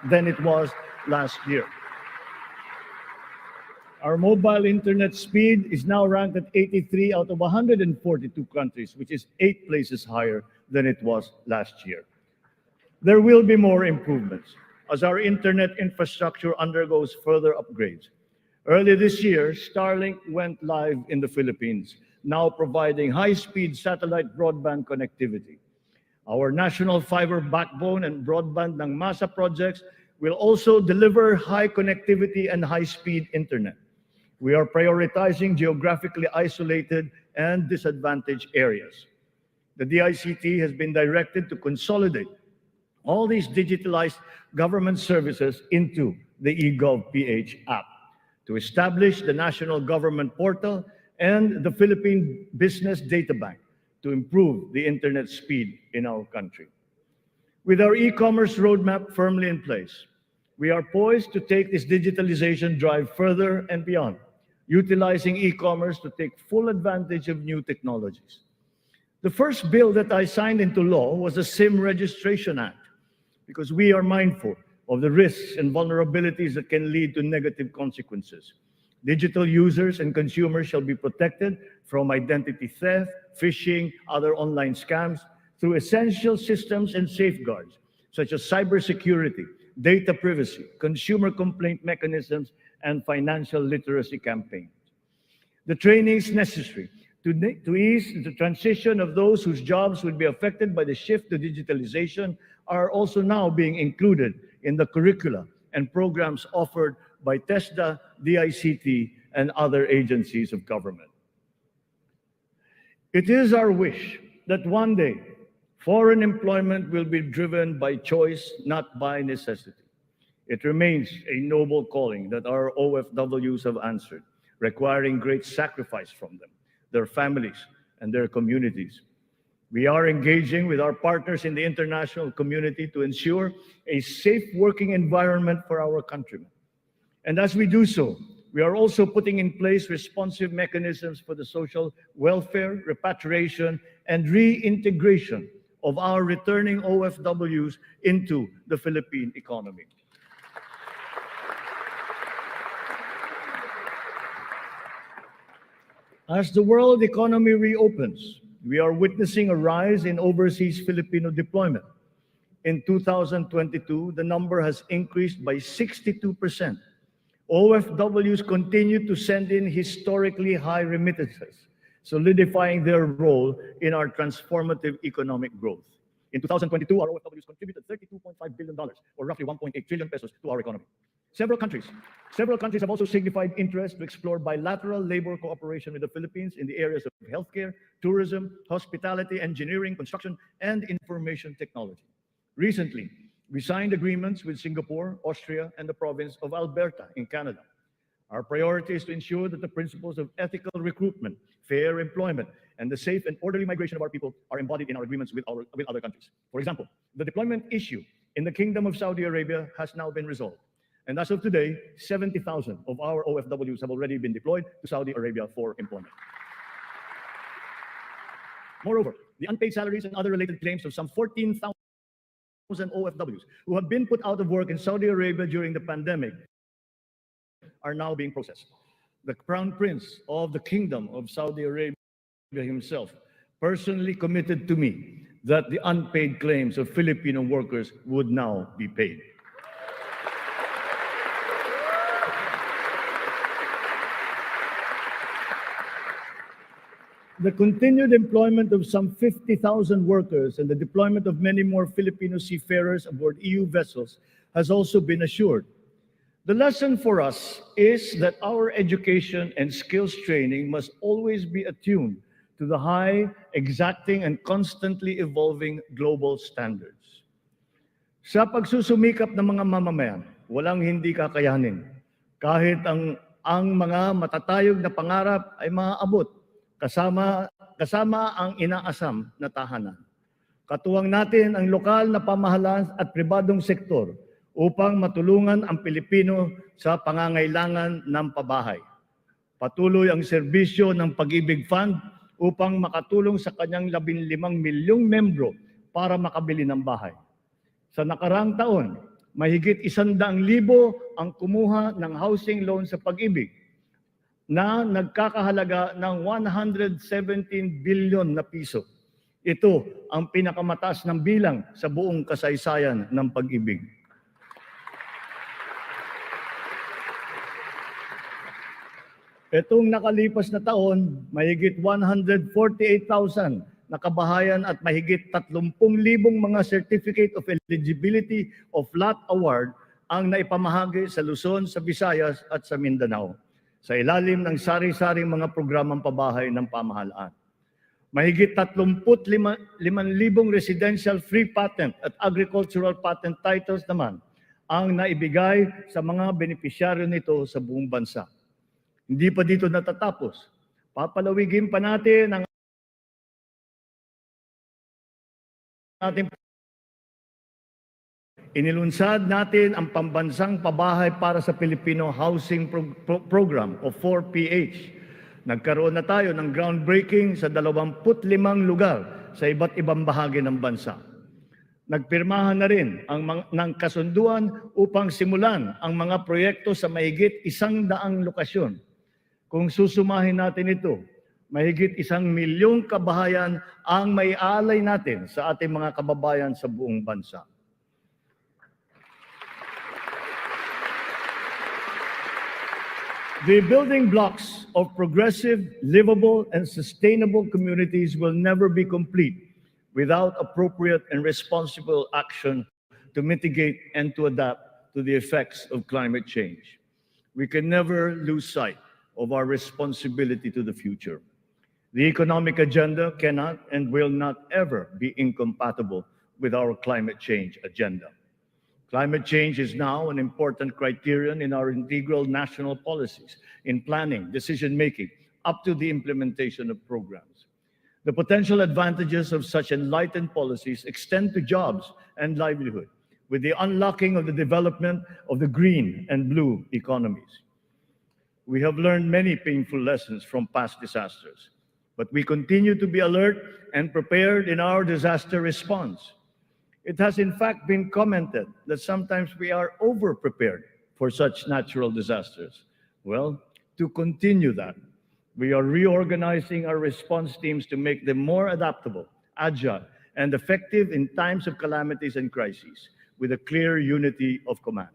than it was last year. Our mobile internet speed is now ranked at 83 out of 142 countries, which is 8 places higher than it was last year. There will be more improvements as our internet infrastructure undergoes further upgrades. Early this year, Starlink went live in the Philippines, now providing high-speed satellite broadband connectivity. Our national fiber backbone and broadband ng MASA projects will also deliver high connectivity and high-speed internet. We are prioritizing geographically isolated and disadvantaged areas. The DICT has been directed to consolidate all these digitalized government services into the eGov.ph app, to establish the National Government Portal and the Philippine Business Data Bank to improve the internet speed in our country. With our e-commerce roadmap firmly in place, we are poised to take this digitalization drive further and beyond, utilizing e-commerce to take full advantage of new technologies. The first bill that I signed into law was the SIM Registration Act, because we are mindful of the risks and vulnerabilities that can lead to negative consequences. Digital users and consumers shall be protected from identity theft, phishing, other online scams through essential systems and safeguards such as cybersecurity, data privacy, consumer complaint mechanisms, and financial literacy campaigns. The trainings necessary to ease the transition of those whose jobs would be affected by the shift to digitalization are also now being included in the curricula and programs offered by TESDA, DICT, and other agencies of government. It is our wish that one day foreign employment will be driven by choice, not by necessity. It remains a noble calling that our OFWs have answered, requiring great sacrifice from them, their families, and their communities. We are engaging with our partners in the international community to ensure a safe working environment for our countrymen. And as we do so, we are also putting in place responsive mechanisms for the social welfare, repatriation, and reintegration of our returning OFWs into the Philippine economy. As the world economy reopens, we are witnessing a rise in overseas Filipino deployment. In 2022, the number has increased by 62%. OFWs continue to send in historically high remittances, solidifying their role in our transformative economic growth. In 2022, our OFWs contributed $32.5 billion, or roughly 1.8 trillion pesos, to our economy. Several countries have also signified interest to explore bilateral labor cooperation with the Philippines in the areas of healthcare, tourism, hospitality, engineering, construction, and information technology. Recently, we signed agreements with Singapore, Austria, and the province of Alberta in Canada. Our priority is to ensure that the principles of ethical recruitment, fair employment, and the safe and orderly migration of our people are embodied in our agreements with other countries. For example, the deployment issue in the Kingdom of Saudi Arabia has now been resolved. And as of today, 70,000 of our OFWs have already been deployed to Saudi Arabia for employment. Moreover, the unpaid salaries and other related claims of some 14,000 OFWs who have been put out of work in Saudi Arabia during the pandemic are now being processed. The Crown Prince of the Kingdom of Saudi Arabia himself personally committed to me that the unpaid claims of Filipino workers would now be paid. The continued employment of some 50,000 workers and the deployment of many more Filipino seafarers aboard EU vessels has also been assured. The lesson for us is that our education and skills training must always be attuned to the high, exacting, and constantly evolving global standards. Sa pagsusumikap ng mga mamamayan, walang hindi kakayanin. Kahit ang mga matatayog na pangarap ay maaabot, kasama ang inaasam na tahanan. Katuwang natin ang lokal na pamahalaan at pribadong sektor upang matulungan ang Pilipino sa pangangailangan ng pabahay. Patuloy ang serbisyo ng Pag-ibig Fund upang makatulong sa kanyang 15 milyong membro para makabili ng bahay. Sa nakarang taon, mahigit 100,000 ang kumuha ng housing loan sa Pag-ibig na nagkakahalaga ng 117 billion na piso. Ito ang pinakamataas ng bilang sa buong kasaysayan ng Pag-ibig. Itong nakalipas na taon, mahigit 148,000 na kabahayan at mahigit 30,000 mga Certificate of Eligibility of Lot Award ang naipamahagi sa Luzon, sa Visayas at sa Mindanao sa ilalim ng sari-saring mga programang pabahay ng pamahalaan. Mahigit 35,000 residential free patent at agricultural patent titles naman ang naibigay sa mga benepisyaryo nito sa buong bansa. Hindi pa dito natatapos. Papalawigin pa natin ang ating inilunsad natin ang pambansang pabahay para sa Filipino Housing Program o 4PH. Nagkaroon na tayo ng groundbreaking sa 25 lugar sa iba't ibang bahagi ng bansa. Nagpirmahan na rin ng kasunduan upang simulan ang mga proyekto sa mahigit 100 lokasyon Kung susumahin natin ito, mahigit 1 milyong kabahayan ang maialay natin sa ating mga kababayan sa buong bansa. The building blocks of progressive, livable, and sustainable communities will never be complete without appropriate and responsible action to mitigate and to adapt to the effects of climate change. We can never lose sight of our responsibility to the future. The economic agenda cannot and will not ever be incompatible with our climate change agenda. Climate change is now an important criterion in our integral national policies, in planning, decision-making, up to the implementation of programs. The potential advantages of such enlightened policies extend to jobs and livelihood, with the unlocking of the development of the green and blue economies. We have learned many painful lessons from past disasters, but we continue to be alert and prepared in our disaster response. It has in fact been commented that sometimes we are over-prepared for such natural disasters. Well, to continue that, we are reorganizing our response teams to make them more adaptable, agile, and effective in times of calamities and crises, with a clear unity of command.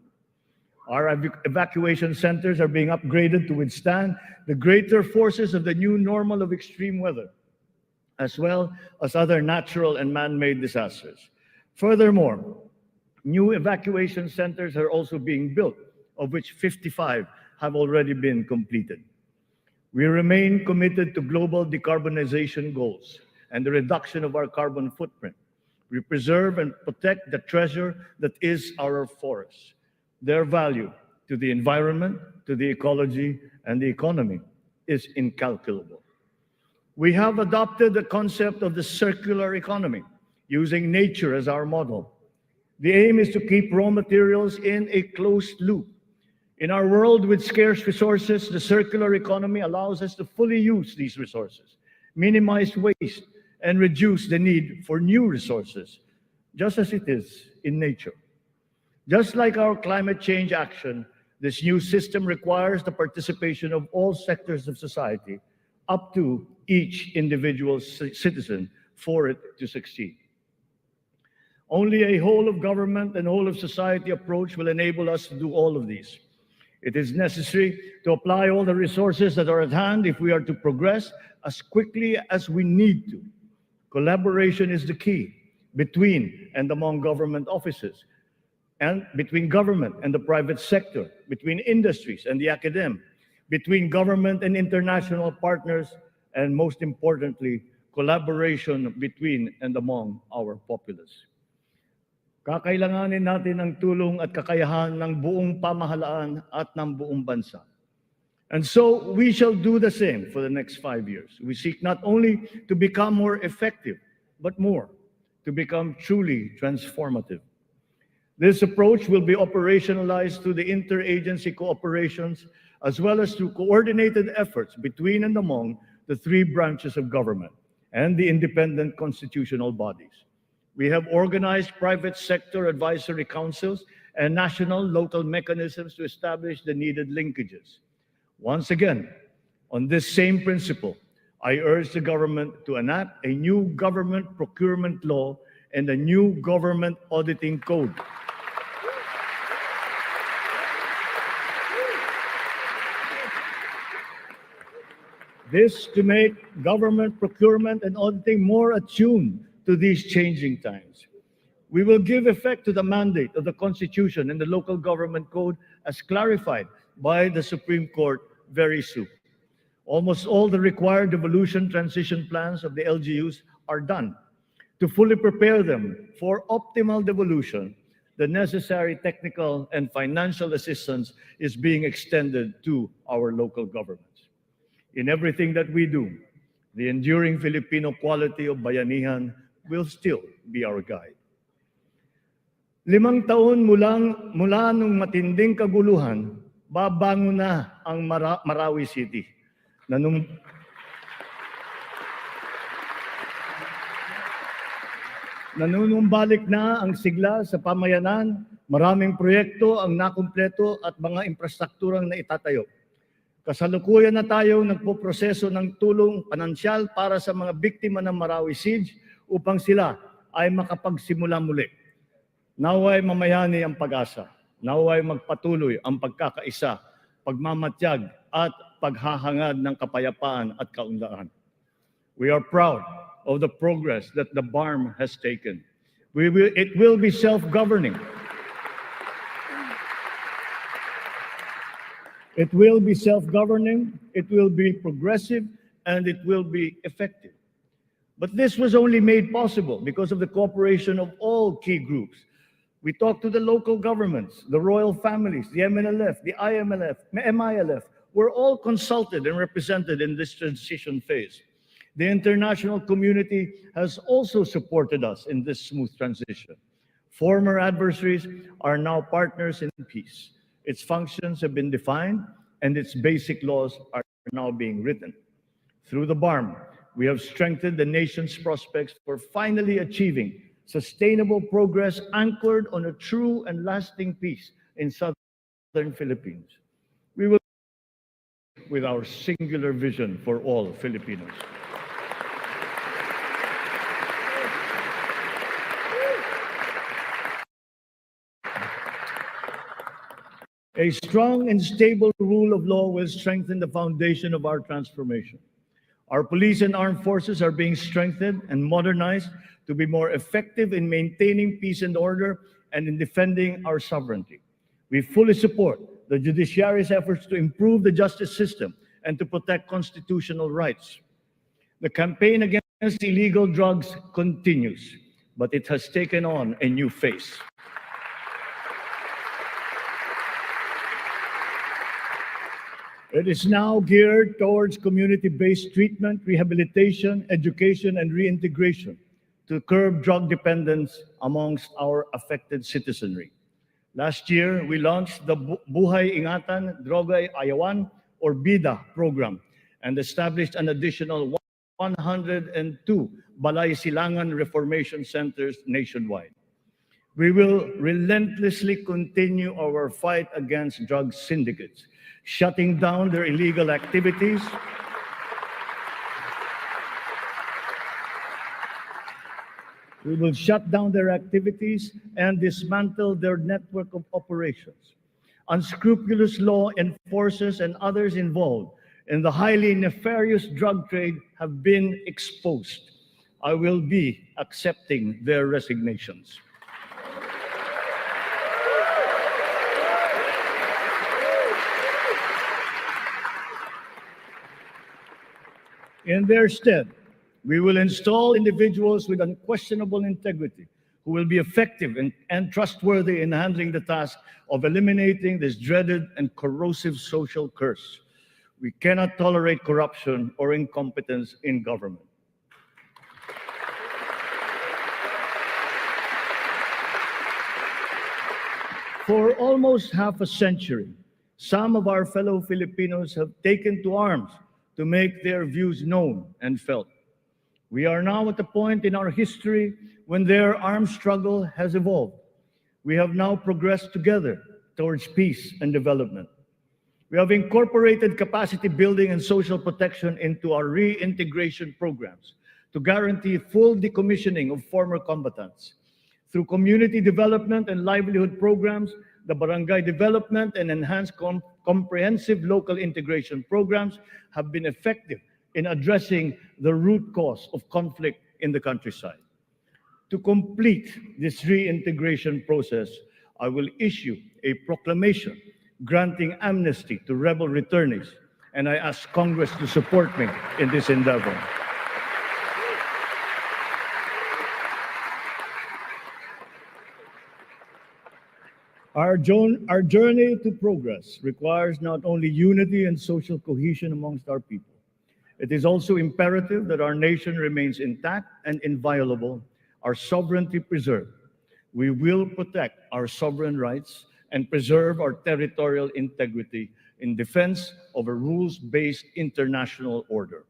Our evacuation centers are being upgraded to withstand the greater forces of the new normal of extreme weather, as well as other natural and man-made disasters. Furthermore, new evacuation centers are also being built, of which 55 have already been completed. We remain committed to global decarbonization goals and the reduction of our carbon footprint. We preserve and protect the treasure that is our forests. Their value to the environment, to the ecology, and the economy is incalculable. We have adopted the concept of the circular economy, using nature as our model. The aim is to keep raw materials in a closed loop. In our world with scarce resources, the circular economy allows us to fully use these resources, minimize waste, and reduce the need for new resources, just as it is in nature. Just like our climate change action, this new system requires the participation of all sectors of society, up to each individual citizen, for it to succeed. Only a whole of government and whole of society approach will enable us to do all of these. It is necessary to apply all the resources that are at hand if we are to progress as quickly as we need to. Collaboration is the key between and among government offices, and between government and the private sector, between industries and the academe, between government and international partners, and most importantly, collaboration between and among our populace. Kakailanganin natin ang tulong at kakayahan ng buong pamahalaan at ng buong bansa. And so we shall do the same for the next 5 years. We seek not only to become more effective, but more, to become truly transformative. This approach will be operationalized through the interagency cooperations, as well as through coordinated efforts between and among the 3 branches of government and the independent constitutional bodies. We have organized private sector advisory councils and national local mechanisms to establish the needed linkages. Once again, on this same principle, I urge the government to enact a new government procurement law and a new government auditing code. This to make government procurement and auditing more attuned to these changing times. We will give effect to the mandate of the Constitution and the Local Government Code as clarified by the Supreme Court very soon. Almost all the required devolution transition plans of the LGUs are done. To fully prepare them for optimal devolution, the necessary technical and financial assistance is being extended to our local governments. In everything that we do, the enduring Filipino quality of bayanihan will still be our guide. 5 taon mula nung matinding kaguluhan, babangon na ang Marawi City. Nanunumbalik na ang sigla sa pamayanan, maraming proyekto ang nakumpleto at mga infrastrukturang naitatayo. Kasalukuyan na tayo nagpoproseso ng tulong pinansyal para sa mga biktima ng Marawi Siege upang sila ay makapagsimula muli. Naway mamayani ang pag-asa. Naway magpatuloy ang pagkakaisa, pagmamatyag at paghahangad ng kapayapaan at kaunlaran. We are proud of the progress that the BARM has taken. It will be self-governing. It will be self-governing, it will be progressive, and it will be effective. But this was only made possible because of the cooperation of all key groups. We talked to the local governments, the royal families, the MNLF, the MILF, were all consulted and represented in this transition phase. The international community has also supported us in this smooth transition. Former adversaries are now partners in peace. Its functions have been defined and its basic laws are now being written. Through the BARM, we have strengthened the nation's prospects for finally achieving sustainable progress anchored on a true and lasting peace in southern Philippines. We will with our singular vision for all Filipinos. A strong and stable rule of law will strengthen the foundation of our transformation. Our police and armed forces are being strengthened and modernized to be more effective in maintaining peace and order and in defending our sovereignty. We fully support the judiciary's efforts to improve the justice system and to protect constitutional rights. The campaign against illegal drugs continues, but it has taken on a new face. It is now geared towards community-based treatment, rehabilitation, education, and reintegration to curb drug dependence amongst our affected citizenry. Last year, we launched the Buhay Ingatan Droga'y Ayawan or BIDA program and established an additional 102 Balay Silangan Reformation Centers nationwide. We will relentlessly continue our fight against drug syndicates, shutting down their illegal activities, we will shut down their activities and dismantle their network of operations. Unscrupulous law enforcers and others involved in the highly nefarious drug trade have been exposed. I will be accepting their resignations. In their stead, we will install individuals with unquestionable integrity who will be effective and trustworthy in handling the task of eliminating this dreaded and corrosive social curse. We cannot tolerate corruption or incompetence in government. For almost half a century, some of our fellow Filipinos have taken to arms to make their views known and felt. We are now at the point in our history when their armed struggle has evolved. We have now progressed together towards peace and development. We have incorporated capacity building and social protection into our reintegration programs to guarantee full decommissioning of former combatants. Through community development and livelihood programs, the barangay development and enhanced comprehensive local integration programs have been effective in addressing the root cause of conflict in the countryside. To complete this reintegration process, I will issue a proclamation granting amnesty to rebel returnees, and I ask Congress to support me in this endeavor. Our journey to progress requires not only unity and social cohesion amongst our people. It is also imperative that our nation remains intact and inviolable, our sovereignty preserved. We will protect our sovereign rights and preserve our territorial integrity in defense of a rules-based international order.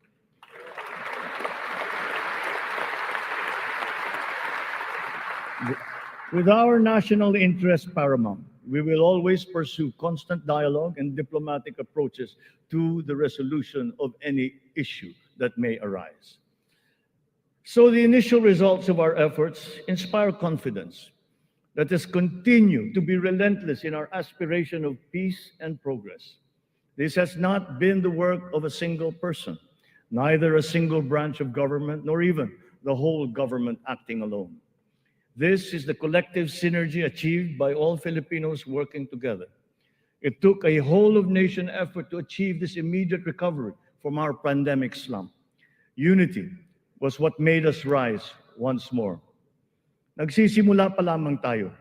With our national interest paramount, we will always pursue constant dialogue and diplomatic approaches to the resolution of any issue that may arise. So the initial results of our efforts inspire confidence. Let us continue to be relentless in our aspiration of peace and progress. This has not been the work of a single person, neither a single branch of government, nor even the whole government acting alone. This is the collective synergy achieved by all Filipinos working together. It took a whole-of-nation effort to achieve this immediate recovery from our pandemic slump. Unity was what made us rise once more. Nagsisimula pa lamang tayo.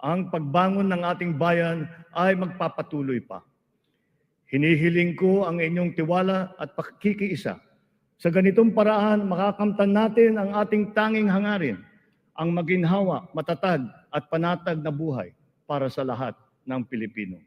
Ang pagbangon ng ating bayan ay magpapatuloy pa. Hinihiling ko ang inyong tiwala at pakikiisa. Sa ganitong paraan, makakamtan natin ang ating tanging hangarin, ang maginhawa, matatag at panatag na buhay para sa lahat ng Pilipino.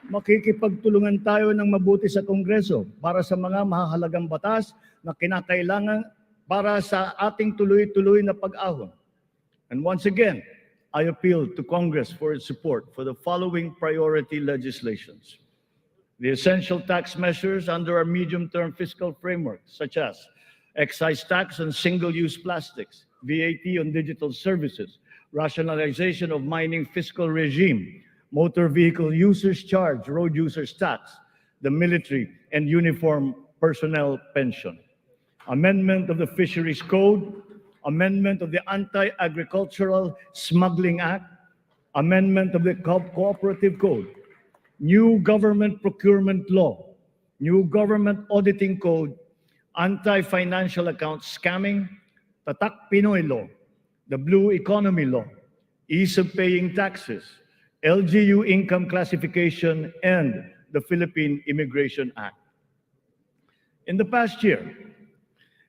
Makikipagtulungan tayo ng mabuti sa Kongreso para sa mga mahahalagang batas na kinakailangan para sa ating tuloy-tuloy na pag-ahon. And once again, I appeal to Congress for its support for the following priority legislations. The essential tax measures under our medium-term fiscal framework, such as excise tax on single-use plastics, VAT on digital services, rationalization of mining fiscal regime, motor vehicle users charge, road users tax, the military and uniform personnel pension, amendment of the Fisheries Code, amendment of the Anti-Agricultural Smuggling Act, amendment of the Cooperative Code, new government procurement law, new government auditing code, anti-financial account scamming, Tatak Pinoy law, the Blue Economy law, ease of paying taxes, LGU income classification, and the Philippine Immigration Act. In the past year,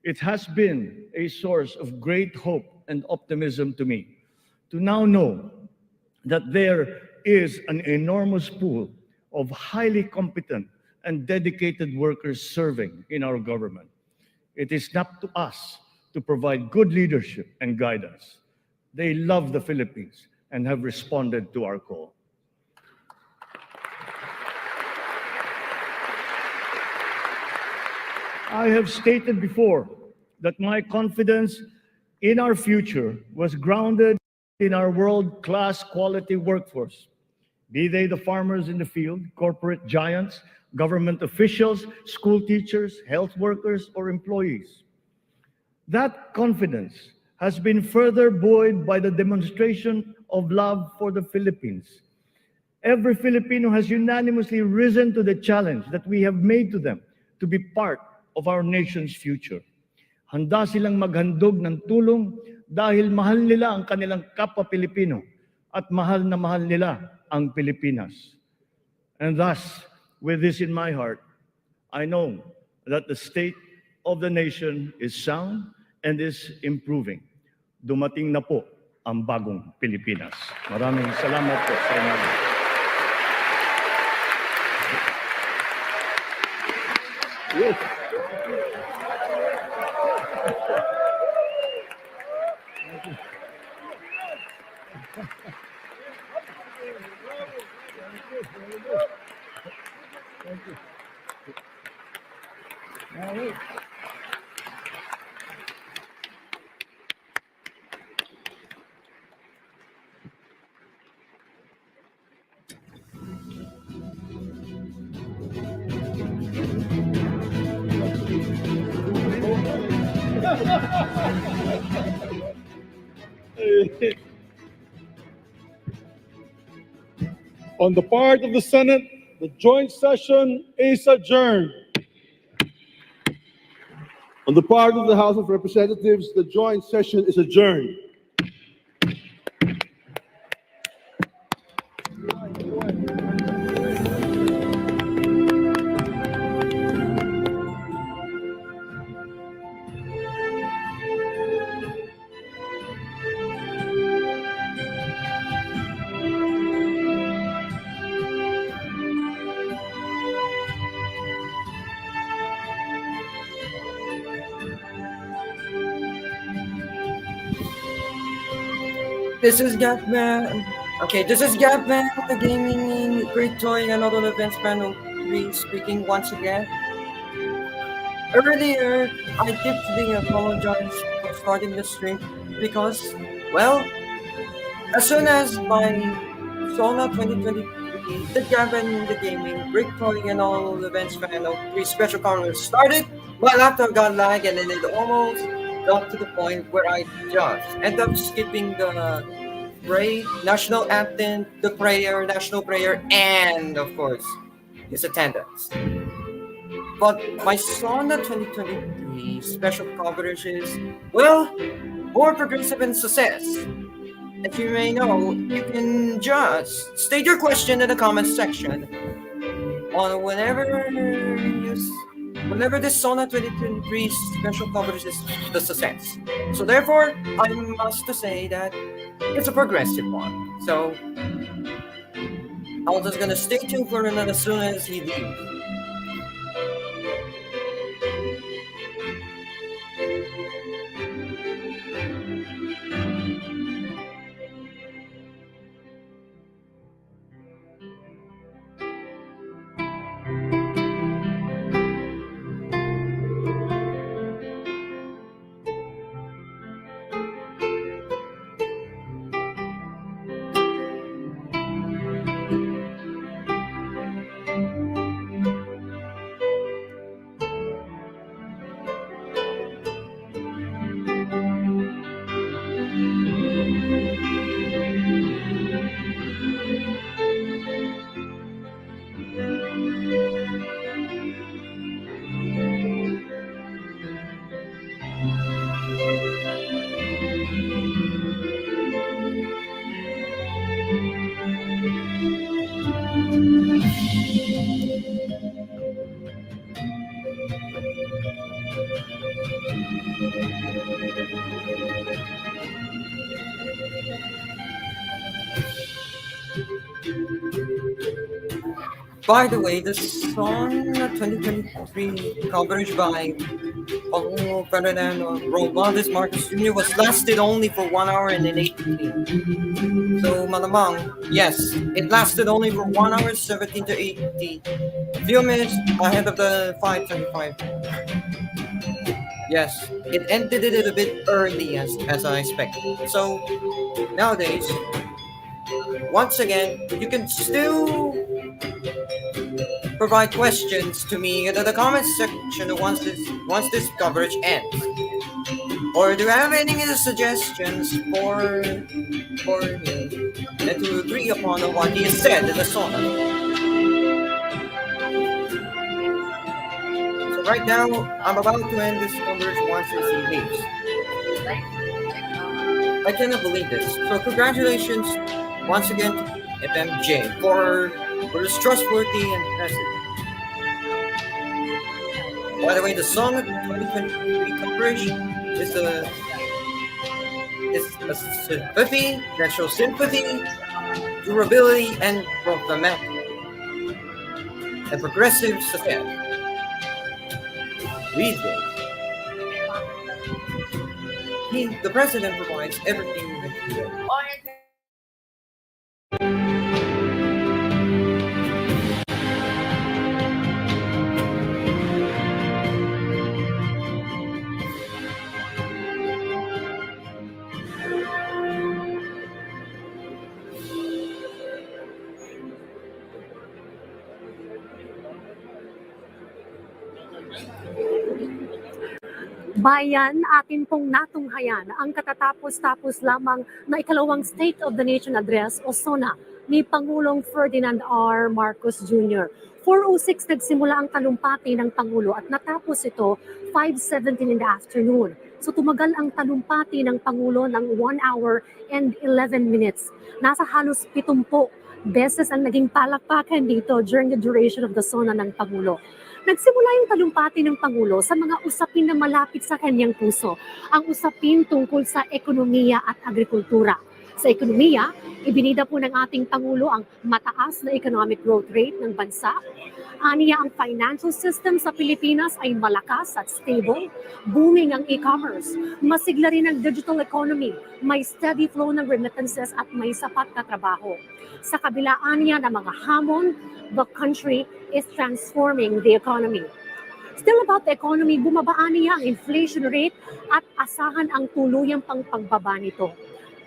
it has been a source of great hope and optimism to me to now know that there is an enormous pool of highly competent and dedicated workers serving in our government. It is up to us to provide good leadership and guidance. They love the Philippines and have responded to our call. I have stated before that my confidence in our future was grounded in our world-class quality workforce, be they the farmers in the field, corporate giants, government officials, school teachers, health workers, or employees. That confidence has been further buoyed by the demonstration of love for the Philippines. Every Filipino has unanimously risen to the challenge that we have made to them to be part of our nation's future. Handa silang maghandog ng tulong dahil mahal nila ang kanilang kapwa Pilipino at mahal na mahal nila ang Pilipinas. And thus, with this in my heart, I know that the state of the nation is sound and is improving. Dumating na po ang bagong Pilipinas. Maraming salamat po sa inyo. Yes. Thank you. All right. On the part of the Senate, the joint session is adjourned. On the part of the House of Representatives, the joint session is adjourned. This is Gabman. Okay, this is Gabman, the gaming BrickToys and AutoEventsFan03's speaking once again. Earlier, I deeply apologize for starting the stream because, well, as soon as my SONA 2023, the Gavin, the gaming, BrickToys and AutoEventsFan03's special conference started, my laptop got lag and then it almost got to the point where I just ended up skipping the national anthem, the prayer, national prayer, and of course, his attendance. But my SONA 2023 special coverage is, well, more progressive and success. As you may know, you can just state your question in the comments section on whenever this SONA 2023 special coverage is the success. So therefore, I must say that it's a progressive one. So I'm just gonna stay tuned for him as soon as he leaves. By the way, the SONA 2023 coverage by Ferdinand Romualdez Marcos Jr. was lasted only for 1 hour and 18. So malamang, yes, it lasted only for 1 hour 17 to 80. A few minutes ahead of the 5:25. Yes, it ended it a bit early as I expected. So nowadays, once again, you can still provide questions to me in the comments section once this coverage ends. Or do you have any suggestions for me and to agree upon what he has said in the SONA? So right now, I'm about to end this coverage once he leaves. I cannot believe this. So congratulations once again to FMJ for his trustworthy and impressive. By the way, the SONA 2023 coverage is a sympathy that shows sympathy, durability, and programmatic and progressive success. Read it. The president provides everything that he wants. Bayan, atin pong natunghayan ang katatapos-tapos lamang na ikalawang State of the Nation Address o SONA ni Pangulong Ferdinand R. Marcos Jr. 4:06 nagsimula ang talumpati ng Pangulo at natapos ito 5:17 in the afternoon. So tumagal ang talumpati ng Pangulo ng 1 hour and 11 minutes. Nasa halos 70 beses ang naging palakpakan dito during the duration of the SONA ng Pangulo. Nagsimula yung talumpati ng Pangulo sa mga usapin na malapit sa kanyang puso, ang usapin tungkol sa ekonomiya at agrikultura. Sa ekonomiya, ibinida po ng ating Pangulo ang mataas na economic growth rate ng bansa. Aniya ang financial system sa Pilipinas ay malakas at stable, booming ang e-commerce, masigla rin ang digital economy, may steady flow ng remittances at may sapat na trabaho. Sa kabilaan niya ng mga hamon, the country is transforming the economy. Still about the economy, bumabaan niya ang inflation rate at asahan ang tuluyang pagbaba nito.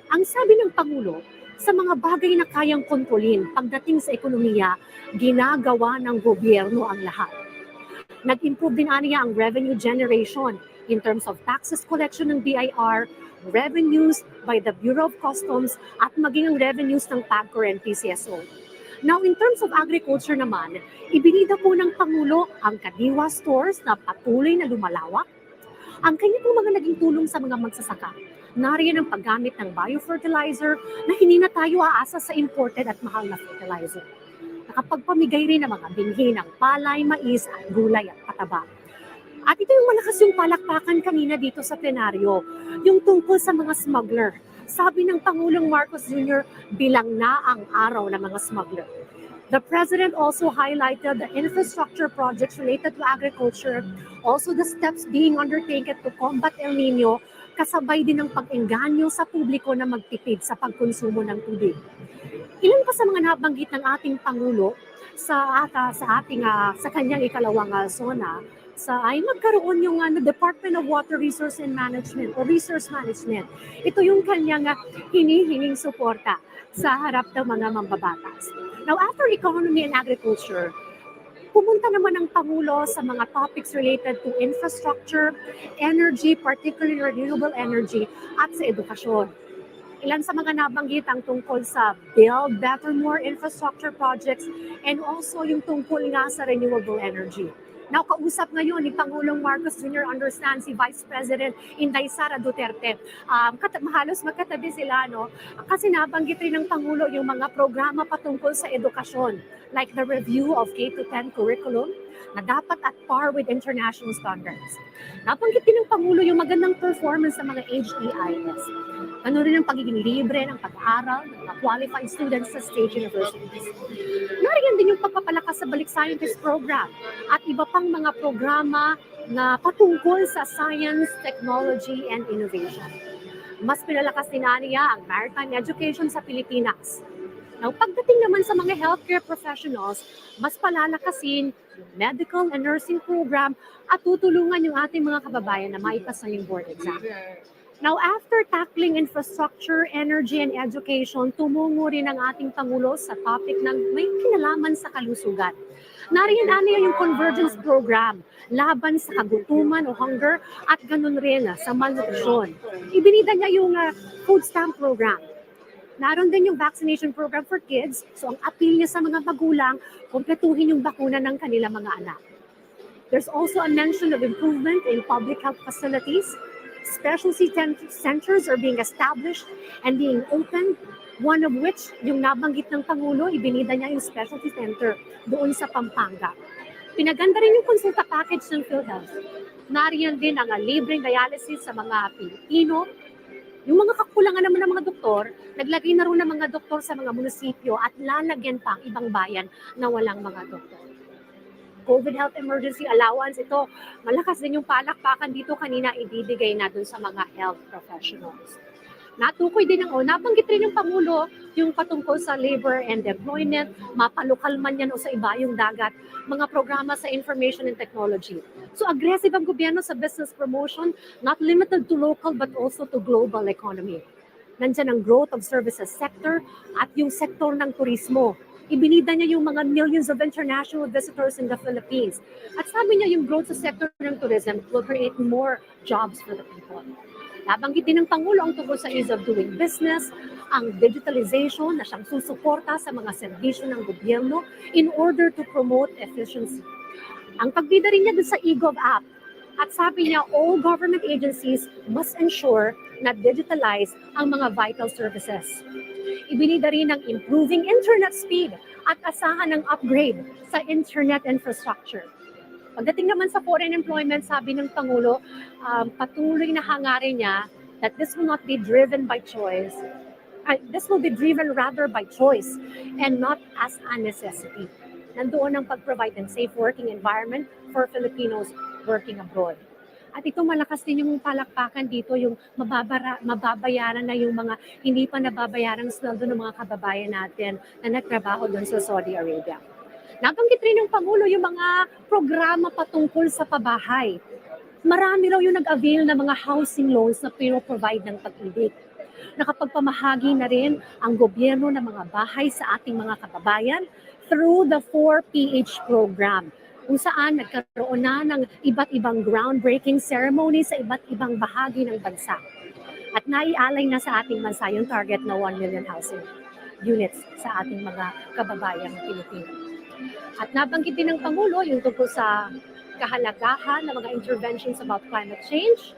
Ang sabi ng Pangulo, sa mga bagay na kayang kontrolin pagdating sa ekonomiya, ginagawa ng gobyerno ang lahat. Nag-improve din niya ang revenue generation in terms of taxes collection ng BIR, revenues by the Bureau of Customs, at maging ang revenues ng PAGCOR and PCSO. Now, in terms of agriculture naman, ibinida po ng Pangulo ang Kadiwa stores na patuloy na lumalawak. Ang kanya po mga naging tulong sa mga magsasaka. Nariyan ang paggamit ng biofertilizer na hindi na tayo aasa sa imported at mahal na fertilizer. Nakapagpamigay rin ng mga binhi ng palay, mais, at gulay at pataba. At ito yung malakas yung palakpakan kanina dito sa plenaryo, yung tungkol sa mga smuggler. Sabi ng Pangulong Marcos Jr., bilang na ang araw ng mga smuggler. The President also highlighted the infrastructure projects related to agriculture, also the steps being undertaken to combat El Nino, kasabay din ng pag-engganyo sa publiko na magtipid sa pagkonsumo ng tubig. Ilan pa sa mga nabanggit ng ating Pangulo sa kanyang ikalawang SONA ay magkaroon yung Department of Water Resource and Management o Resource Management. Ito yung kanyang hinihinging suporta sa harap ng mga mambabatas. Now, after economy and agriculture, pumunta naman ang Pangulo sa mga topics related to infrastructure, energy, particularly renewable energy, at sa edukasyon. Ilan sa mga nabanggit ang tungkol sa Build Better More infrastructure projects and also yung tungkol nga sa renewable energy. Now, kausap ngayon ni Pangulong Marcos Jr. understand si Vice President Inday Sara Duterte. Halos magkatabi sila, no? Kasi nabanggit rin ng Pangulo yung mga programa patungkol sa edukasyon, like the review of K-10 curriculum na dapat at par with international standards. Nabanggit din ng Pangulo yung magandang performance sa mga HEIS. Ano rin ang pagiging libre ng pag-aaral ng mga qualified students sa state universities. Nariyan din yung pagpapalakas sa Balik Scientist Program at iba pang mga programa na patungkol sa science, technology, and innovation. Mas pinalakas din niya ang maritime education sa Pilipinas. Now, pagdating naman sa mga healthcare professionals, mas palalakasin yung medical and nursing program at tutulungan yung ating mga kababayan na maipasa yung board exam. Now, after tackling infrastructure, energy, and education, tumungo rin ang ating Pangulo sa topic ng may kinalaman sa kalusugan. Nariyan niya yung convergence program, laban sa kagutuman o hunger, at ganun rin sa malnutrisyon. Ibinida niya yung food stamp program. Naroon din yung vaccination program for kids, so ang appeal niya sa mga magulang, kumpletuhin yung bakuna ng kanilang mga anak. There's also a mention of improvement in public health facilities. Specialty centers are being established and being opened, one of which, yung nabanggit ng Pangulo, ibinida niya yung specialty center doon sa Pampanga. Pinaganda rin yung konsulta package ng PhilHealth. Nariyan din ang libreng dialysis sa mga Filipino. Yung mga kakulangan naman ng mga doktor, naglagay na rin ng mga doktor sa mga munisipyo at lalagyan pa ang ibang bayan na walang mga doktor. COVID health emergency allowance, ito, malakas din yung palakpakan dito kanina ibibigay na dun sa mga health professionals. Natukoy din nabanggit rin ng Pangulo yung patungkol sa labor and employment, mapalokal man yan o sa iba yung dagat, mga programa sa information and technology. So aggressive ang gobyerno sa business promotion, not limited to local but also to global economy. Nandyan ang growth of services sector at yung sektor ng turismo. Ibinida niya yung mga millions of international visitors in the Philippines. At sabi niya yung growth sa sector ng tourism will create more jobs for the people. Nabanggit din ng Pangulo ang tungkol sa ease of doing business, ang digitalization na siyang susuporta sa mga serbisyo ng gobyerno in order to promote efficiency. Ang pagbida rin niya dun sa eGov app. At sabi niya, all government agencies must ensure na digitalize ang mga vital services. Ibinida rin ang improving internet speed at asahan ng upgrade sa internet infrastructure. Pagdating naman sa foreign employment, sabi ng Pangulo, patuloy na hangarin niya that this will not be driven by choice. this will be driven rather by choice and not as a necessity. Nandoon ang pag-provide ng safe working environment for Filipinos working abroad. At ito malakas din yung palakpakan dito, yung mababayaran na yung mga hindi pa nababayarang sweldo ng mga kababayan natin na nagtrabaho doon sa Saudi Arabia. Nabanggit rin ng Pangulo yung mga programa patungkol sa pabahay. Marami raw yung nag-avail ng mga housing loans na provide ng Pag-ibig. Nakapagpamahagi na rin ang gobyerno ng mga bahay sa ating mga kababayan through the 4PH program, kung saan nagkaroon na ng iba't ibang groundbreaking ceremony sa iba't ibang bahagi ng bansa. At naialay na sa ating bansa yung target na 1 million housing units sa ating mga kababayang Pilipino. At nabanggit din ng Pangulo yung tungkol sa kahalagahan ng mga interventions about climate change.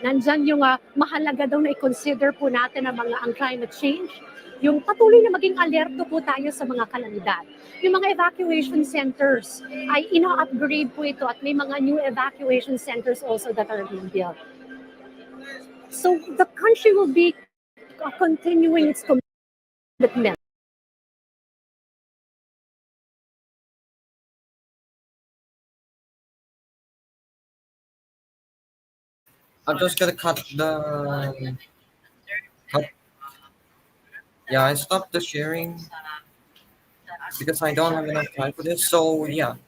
Nandyan yung mahalaga daw na i-consider po natin ang climate change. Yung patuloy na maging alerto po tayo sa mga kalamidad. Yung mga evacuation centers ay ina-upgrade po ito at may mga new evacuation centers also that are being built. So the country will be continuing its commitment. I'm just gonna cut. Yeah, I stopped the sharing because I don't have enough time for this. So yeah,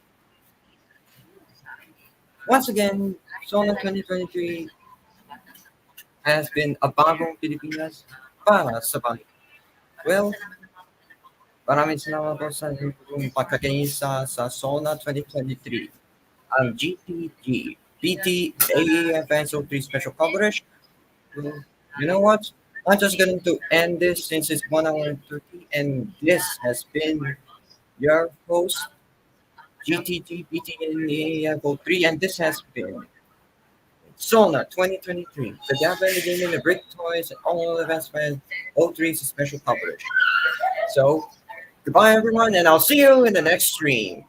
once again, SONA 2023 has been a bagong Pilipinas para sa balik. Well, maraming salamat po sa inyong pagkakaisa sa SONA 2023, ang GTG, PT, AutoEventsFan03's special coverage. You know what? I'm just going to end this since it's 1 hour and 30, and this has been your host, GTG, PT, and AutoEventsFan03, and this has been SONA 2023, the GabmanTheGaming, the BrickToys, and AutoEventsFan03's special coverage. So, goodbye everyone, and I'll see you in the next stream.